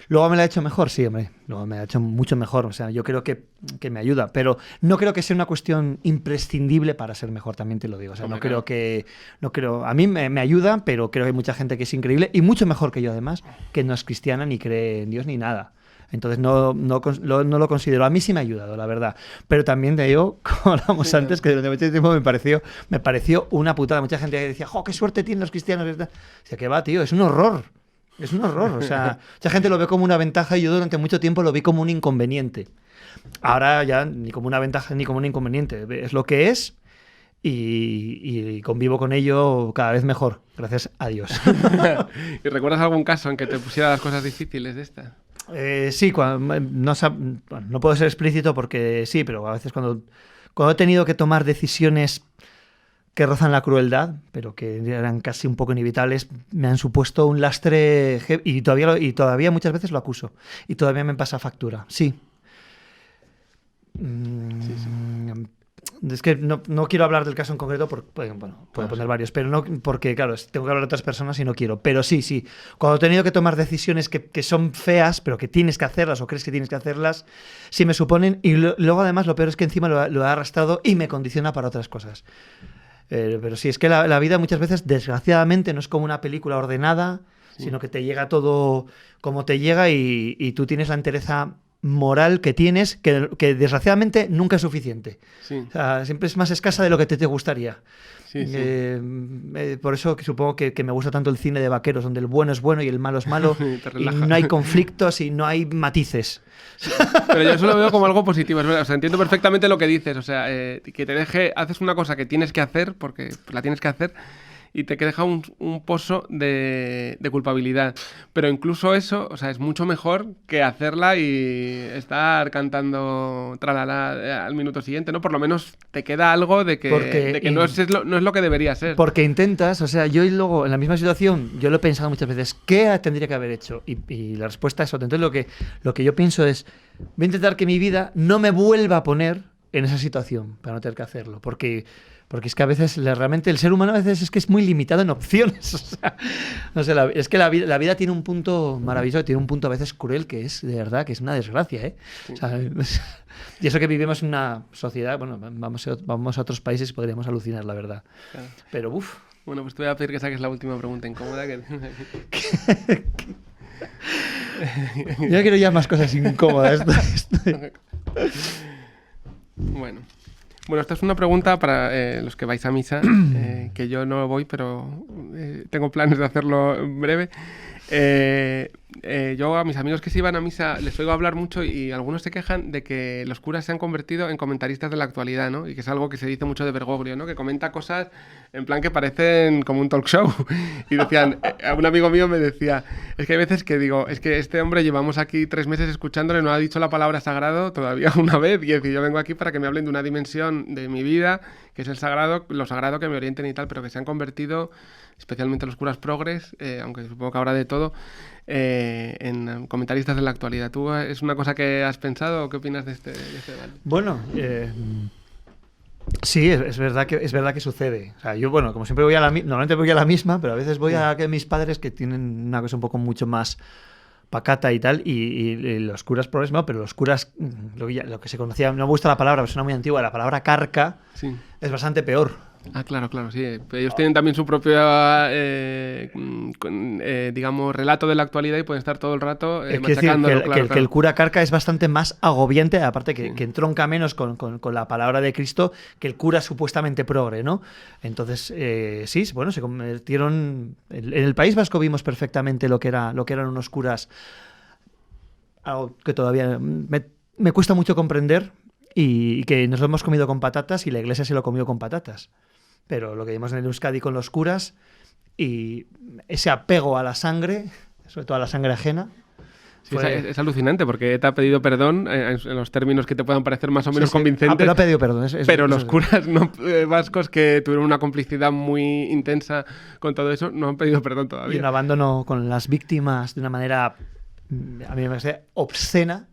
Luego me la ha hecho mejor, sí, hombre. Luego me la ha hecho mucho mejor. O sea, yo creo que me ayuda, pero no creo que sea una cuestión imprescindible para ser mejor, también te lo digo. O sea, no creo. A mí me ayuda, pero creo que hay mucha gente que es increíble y mucho mejor que yo, además, que no es cristiana ni cree en Dios ni nada. Entonces no lo considero. A mí sí me ha ayudado, la verdad. Pero también de ello, como hablamos antes, que durante mucho tiempo me pareció una putada. Mucha gente decía, ¡jo, qué suerte tienen los cristianos! O sea, que va, tío, es un horror. Es un horror. O sea, mucha gente lo ve como una ventaja y yo durante mucho tiempo lo vi como un inconveniente. Ahora ya ni como una ventaja ni como un inconveniente. Es lo que es y convivo con ello cada vez mejor. Gracias a Dios. ¿Y recuerdas algún caso en que te pusiera las cosas difíciles de estas? Sí, no puedo ser explícito porque sí, pero a veces cuando he tenido que tomar decisiones que rozan la crueldad, pero que eran casi un poco inevitables, me han supuesto un lastre y todavía muchas veces lo acuso y todavía me pasa factura. Sí. Es que no quiero hablar del caso en concreto porque, puedo poner varios, pero no porque, claro, tengo que hablar de otras personas y no quiero. Pero sí. Cuando he tenido que tomar decisiones que son feas, pero que tienes que hacerlas o crees que tienes que hacerlas, sí me suponen. Y luego, además, lo peor es que encima lo he arrastrado y me condiciona para otras cosas. Pero sí, es que la vida muchas veces, desgraciadamente, no es como una película ordenada, sino que te llega todo como te llega y tú tienes la entereza moral que tienes, que desgraciadamente nunca es suficiente. Sí. O sea, siempre es más escasa de lo que te gustaría. Sí, sí. Por eso que supongo que me gusta tanto el cine de vaqueros, donde el bueno es bueno y el malo es malo, Te y relaja. no hay conflictos y no hay matices. Pero yo eso lo veo como algo positivo, es verdad. O sea, entiendo perfectamente lo que dices. O sea, que te deje, haces una cosa que tienes que hacer, porque la tienes que hacer, y te deja un pozo de culpabilidad. Pero incluso eso, o sea, es mucho mejor que hacerla y estar cantando tralala al minuto siguiente, ¿no? Por lo menos te queda algo de que no es lo que debería ser. Porque intentas, o sea, yo y luego en la misma situación, yo lo he pensado muchas veces, ¿qué tendría que haber hecho? Y la respuesta es otra. Entonces lo que yo pienso es, voy a intentar que mi vida no me vuelva a poner en esa situación para no tener que hacerlo. Porque es que a veces realmente el ser humano a veces es que es muy limitado en opciones. O sea, no sé, es que la vida tiene un punto maravilloso, tiene un punto a veces cruel que es, de verdad, que es una desgracia, ¿eh? Sí. O sea, y eso que vivimos en una sociedad, bueno, vamos a otros países y podríamos alucinar, la verdad. Claro. Pero, uff. Bueno, pues te voy a pedir que saques la última pregunta incómoda. Yo quiero ya más cosas incómodas. Bueno, esta es una pregunta para los que vais a misa, que yo no voy, pero tengo planes de hacerlo en breve. Yo a mis amigos que se iban a misa les oigo hablar mucho y algunos se quejan de que los curas se han convertido en comentaristas de la actualidad, ¿no? Y que es algo que se dice mucho de Bergoglio, ¿no? Que comenta cosas en plan que parecen como un talk show. Y decían, un amigo mío me decía, es que hay veces que digo, es que este hombre llevamos aquí 3 meses escuchándole, no ha dicho la palabra sagrado todavía una vez, y es decir, yo vengo aquí para que me hablen de una dimensión de mi vida, que es el sagrado, lo sagrado, que me orienten y tal, pero que se han convertido, especialmente los curas progres, aunque supongo que habrá de todo, en comentaristas de la actualidad. ¿Tú es una cosa que has pensado o qué opinas de este debate? Bueno, sí, es verdad que sucede. O sea, yo, bueno, como siempre normalmente voy a la misma, pero a veces voy a que mis padres, que tienen una cosa un poco mucho más pacata y tal, y los curas progres, no, pero los curas, lo que se conocía, no me gusta la palabra, pero suena muy antigua, la palabra carca, Sí. es bastante peor. Ah, claro, sí. Ellos tienen también su propio, digamos, relato de la actualidad y pueden estar todo el rato machacándolo. Que el cura carca es bastante más agobiante, aparte que entronca menos con la palabra de Cristo que el cura supuestamente progre, ¿no? Entonces, sí, bueno, se convirtieron... En el País Vasco vimos perfectamente lo que eran unos curas, algo que todavía me cuesta mucho comprender, y que nos lo hemos comido con patatas y la Iglesia se lo comió con patatas. Pero lo que vimos en Euskadi con los curas y ese apego a la sangre, sobre todo a la sangre ajena. Sí, es alucinante porque te ha pedido perdón en los términos que te puedan parecer más o menos convincentes. Pero ha pedido perdón. Pero los curas vascos que tuvieron una complicidad muy intensa con todo eso no han pedido perdón todavía. Y un abandono con las víctimas de una manera, a mí me parece obscena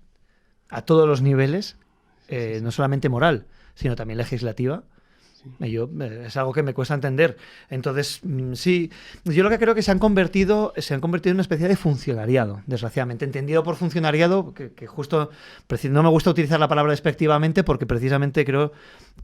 a todos los niveles, no solamente moral, sino también legislativa. Es algo que me cuesta entender. Entonces, sí, yo lo que creo que se han convertido en una especie de funcionariado, desgraciadamente. Entendido por funcionariado, que justo, no me gusta utilizar la palabra despectivamente, porque precisamente creo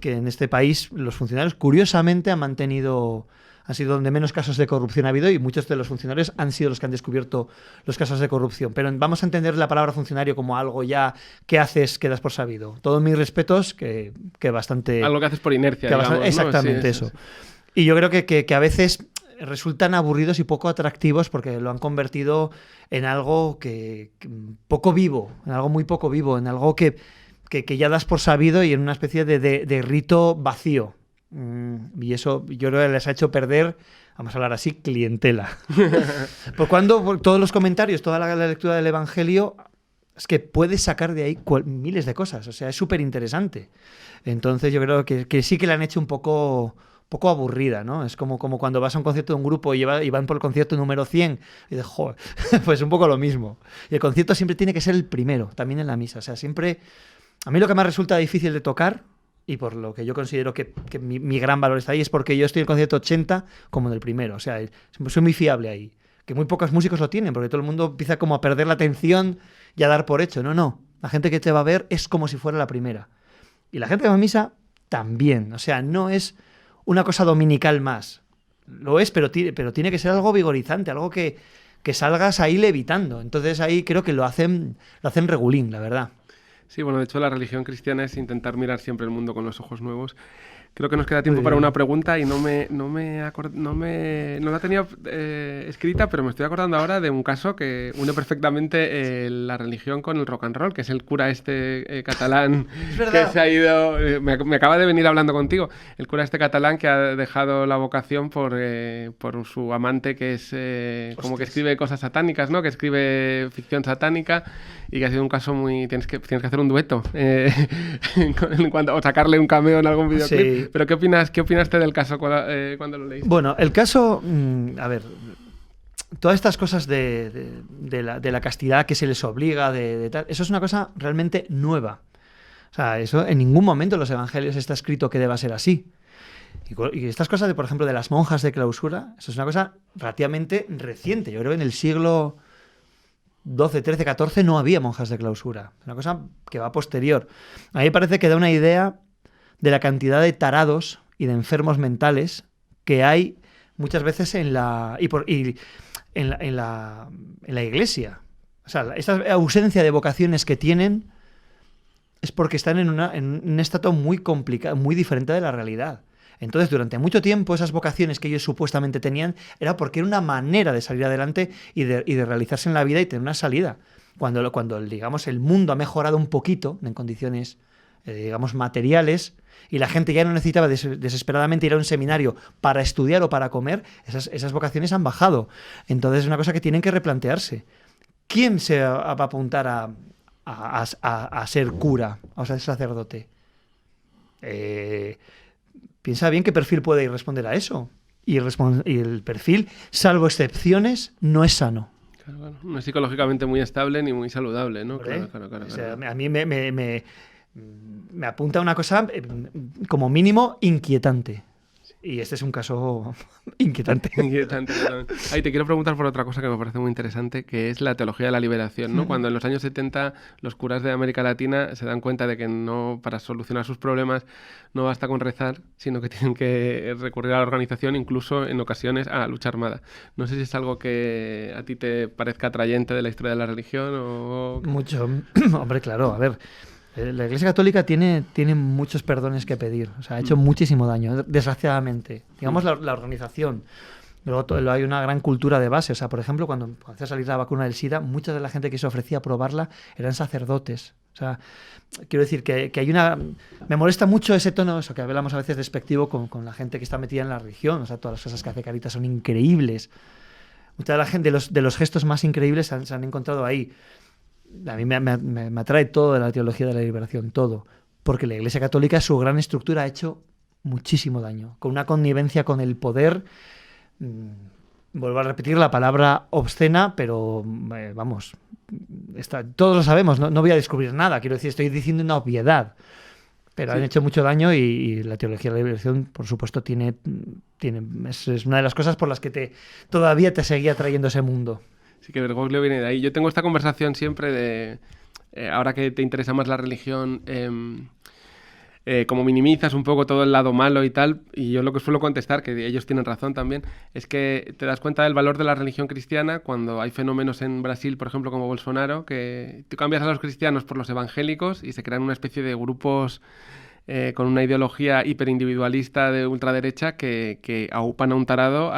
que en este país los funcionarios, curiosamente, han sido donde menos casos de corrupción ha habido, y muchos de los funcionarios han sido los que han descubierto los casos de corrupción. Pero vamos a entender la palabra funcionario como algo ya que haces, que das por sabido. Todos mis respetos, que bastante... Algo que haces por inercia, digamos, ¿no? Exactamente, sí, eso. Y yo creo que a veces resultan aburridos y poco atractivos porque lo han convertido en algo que poco vivo, en algo muy poco vivo, en algo que ya das por sabido y en una especie de rito vacío. Y eso yo creo que les ha hecho perder, vamos a hablar así, clientela. por todos los comentarios, toda la lectura del Evangelio, es que puedes sacar de ahí miles de cosas, o sea, es súper interesante. Entonces yo creo que sí que la han hecho un poco aburrida, ¿no? Es como cuando vas a un concierto de un grupo y van por el concierto número 100 y dices, joder, pues un poco lo mismo. Y el concierto siempre tiene que ser el primero, también en la misa. O sea, siempre... A mí lo que más resulta difícil de tocar, y por lo que yo considero que mi gran valor está ahí, es porque yo estoy en el concierto 80 como en el primero. O sea, soy muy fiable ahí. Que muy pocos músicos lo tienen, porque todo el mundo empieza como a perder la atención y a dar por hecho. No. La gente que te va a ver es como si fuera la primera. Y la gente que va a misa también. O sea, no es una cosa dominical más. Lo es, pero tiene que ser algo vigorizante, algo que salgas ahí levitando. Entonces ahí creo que lo hacen regulín, la verdad. Sí, bueno, de hecho la religión cristiana es intentar mirar siempre el mundo con los ojos nuevos. Creo que nos queda tiempo para una pregunta y no la tenía escrita, pero me estoy acordando ahora de un caso que une perfectamente la religión con el rock and roll, que es el cura catalán que se ha ido... me acaba de venir hablando contigo. El cura catalán que ha dejado la vocación por su amante, que es como que escribe cosas satánicas, ¿no? Que escribe ficción satánica y que ha sido un caso muy... Tienes que hacer un dueto o sacarle un cameo en algún videoclip. Sí. Pero ¿qué opinaste del caso cuando lo leíste? Bueno, el caso, a ver, todas estas cosas de la castidad que se les obliga, de tal, eso es una cosa realmente nueva. O sea, eso en ningún momento en los evangelios está escrito que deba ser así. Y estas cosas, por ejemplo, de las monjas de clausura, eso es una cosa relativamente reciente. Yo creo que en el siglo XII, XIII, XIV no había monjas de clausura. Es una cosa que va posterior. A mí me parece que da una idea de la cantidad de tarados y de enfermos mentales que hay muchas veces en la iglesia. O sea, esta ausencia de vocaciones que tienen es porque están en un estado muy complicado, muy diferente de la realidad. Entonces, durante mucho tiempo, esas vocaciones que ellos supuestamente tenían era porque era una manera de salir adelante y de realizarse en la vida y tener una salida. Cuando digamos, el mundo ha mejorado un poquito en condiciones, digamos, materiales, y la gente ya no necesitaba desesperadamente ir a un seminario para estudiar o para comer, esas vocaciones han bajado. Entonces es una cosa que tienen que replantearse. ¿Quién se va a apuntar a ser cura, a ser sacerdote? Piensa bien qué perfil puede ir responder a eso. Y el perfil, salvo excepciones, no es sano. Claro, no es psicológicamente muy estable ni muy saludable, ¿no? Claro. O sea, a mí me apunta una cosa como mínimo inquietante. Y este es un caso inquietante. Te quiero preguntar por otra cosa que me parece muy interesante, que es la teología de la liberación, ¿no? Cuando en los años 70 los curas de América Latina se dan cuenta de que no, para solucionar sus problemas no basta con rezar, sino que tienen que recurrir a la organización, incluso en ocasiones a lucha armada. No sé si es algo que a ti te parezca atrayente de la historia de la religión o... Mucho. Hombre, claro, a ver... La Iglesia Católica tiene muchos perdones que pedir. O sea, ha hecho muchísimo daño, desgraciadamente. Digamos, la organización. Luego hay una gran cultura de base. O sea, por ejemplo, cuando hacía salir la vacuna del SIDA, mucha de la gente que se ofrecía a probarla eran sacerdotes. O sea, quiero decir que hay una... Me molesta mucho ese tono, eso que hablamos a veces despectivo con la gente que está metida en la religión. O sea, todas las cosas que hace Caritas son increíbles. Mucha de la gente, de los gestos más increíbles se han encontrado ahí. A mí me atrae todo de la teología de la liberación, todo. Porque la Iglesia Católica, su gran estructura, ha hecho muchísimo daño. Con una connivencia con el poder. Vuelvo a repetir la palabra obscena, pero vamos, todos lo sabemos, no voy a descubrir nada. Quiero decir, estoy diciendo una obviedad. Pero sí, han hecho mucho daño y la teología de la liberación, por supuesto, es una de las cosas por las que todavía te seguía atrayendo ese mundo. Sí, que Bergoglio viene de ahí. Yo tengo esta conversación siempre de, ahora que te interesa más la religión, como minimizas un poco todo el lado malo y tal, y yo lo que suelo contestar, que ellos tienen razón también, es que te das cuenta del valor de la religión cristiana cuando hay fenómenos en Brasil, por ejemplo, como Bolsonaro, que tú cambias a los cristianos por los evangélicos y se crean una especie de grupos con una ideología hiperindividualista de ultraderecha que aupan a un tarado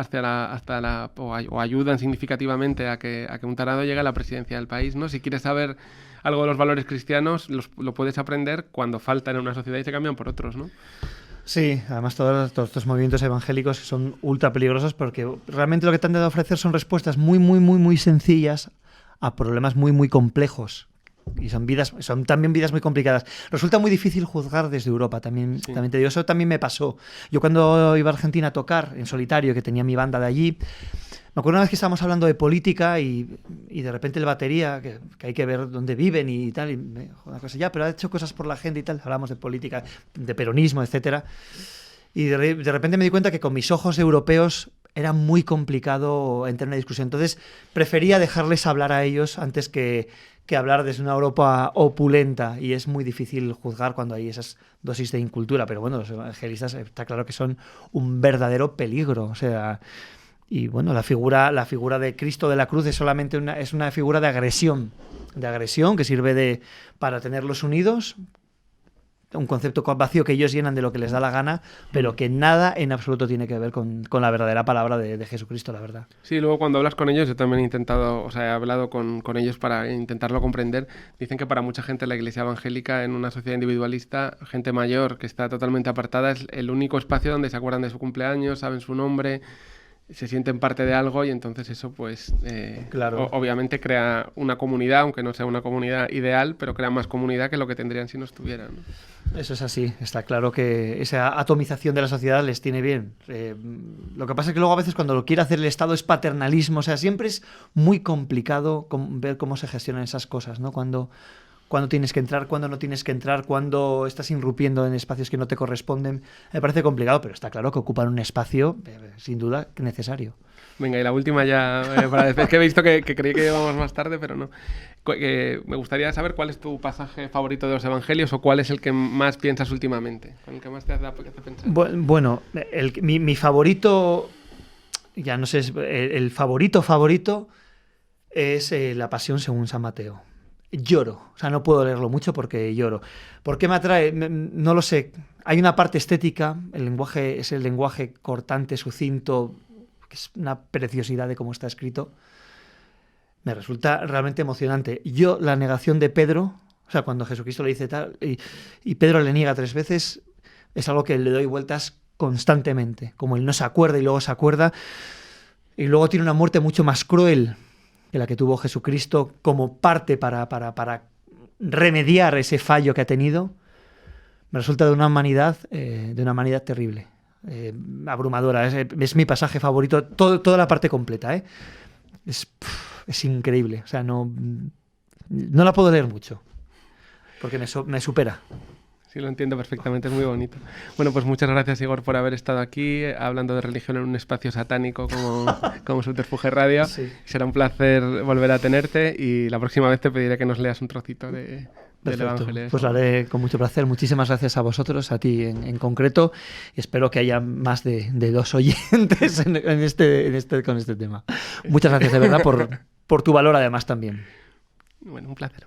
o ayudan significativamente a que un tarado llegue a la presidencia del país, ¿no? Si quieres saber algo de los valores cristianos, lo puedes aprender cuando faltan en una sociedad y se cambian por otros, ¿no? Sí, además todos estos movimientos evangélicos son ultra peligrosos porque realmente lo que te han de ofrecer son respuestas muy, muy, muy, muy sencillas a problemas muy, muy complejos. Y son también vidas muy complicadas. Resulta muy difícil juzgar desde Europa, también te digo, eso también me pasó. Yo cuando iba a Argentina a tocar en solitario, que tenía mi banda de allí, me acuerdo una vez que estábamos hablando de política y de repente el batería, que hay que ver dónde viven y tal, y me dijo una cosa, ya, pero ha hecho cosas por la gente y tal, hablamos de política, de peronismo, etcétera. Y de repente me di cuenta que con mis ojos europeos era muy complicado entrar en una discusión. Entonces prefería dejarles hablar a ellos antes que hablar desde una Europa opulenta, y es muy difícil juzgar cuando hay esas dosis de incultura, pero bueno, los evangelistas está claro que son un verdadero peligro, o sea, y bueno, la figura de Cristo de la cruz es solamente una figura de agresión de agresión, que sirve para tenerlos unidos. Un concepto vacío que ellos llenan de lo que les da la gana, pero que nada en absoluto tiene que ver con la verdadera palabra de Jesucristo, la verdad. Sí, luego cuando hablas con ellos, yo también he intentado, o sea, he hablado con ellos para intentarlo comprender. Dicen que para mucha gente la iglesia evangélica, en una sociedad individualista, gente mayor que está totalmente apartada, es el único espacio donde se acuerdan de su cumpleaños, saben su nombre, se sienten parte de algo, y entonces eso pues claro. Obviamente crea una comunidad, aunque no sea una comunidad ideal, pero crea más comunidad que lo que tendrían si no estuvieran, ¿no? Eso es así, está claro que esa atomización de la sociedad les tiene bien. Lo que pasa es que luego a veces cuando lo quiere hacer el Estado es paternalismo, o sea, siempre es muy complicado ver cómo se gestionan esas cosas, ¿no? Cuando tienes que entrar, cuando no tienes que entrar, cuando estás irrumpiendo en espacios que no te corresponden. Me parece complicado, pero está claro que ocupan un espacio, sin duda, necesario. Venga, y la última ya, para decir, es que he visto que creí que íbamos más tarde, pero no. Me gustaría saber cuál es tu pasaje favorito de los evangelios, o cuál es el que más piensas últimamente, con el que más te hace pensar. Bueno, mi favorito, ya no sé, el favorito es La Pasión según San Mateo. Lloro, o sea, no puedo leerlo mucho porque lloro. ¿Por qué me atrae? No lo sé. Hay una parte estética, el lenguaje es el lenguaje cortante, sucinto, que es una preciosidad de cómo está escrito. Me resulta realmente emocionante. La negación de Pedro, o sea, cuando Jesucristo le dice tal, y Pedro le niega 3 veces, es algo que le doy vueltas constantemente. Como él no se acuerda y luego se acuerda, y luego tiene una muerte mucho más cruel que la que tuvo Jesucristo como parte para remediar ese fallo que ha tenido. Me resulta de una humanidad terrible, abrumadora. Es mi pasaje favorito, toda la parte completa, ¿eh? Es increíble, o sea, no la puedo leer mucho, porque me supera. Sí, lo entiendo perfectamente, es muy bonito. Bueno, pues muchas gracias, Igor, por haber estado aquí hablando de religión en un espacio satánico como Subterfuge Radio. Sí. Será un placer volver a tenerte, y la próxima vez te pediré que nos leas un trocito del Evangelio. Pues lo haré con mucho placer. Muchísimas gracias a vosotros, a ti en concreto, y espero que haya más de 2 oyentes con este tema. Muchas gracias de verdad por tu valor además también. Bueno, un placer.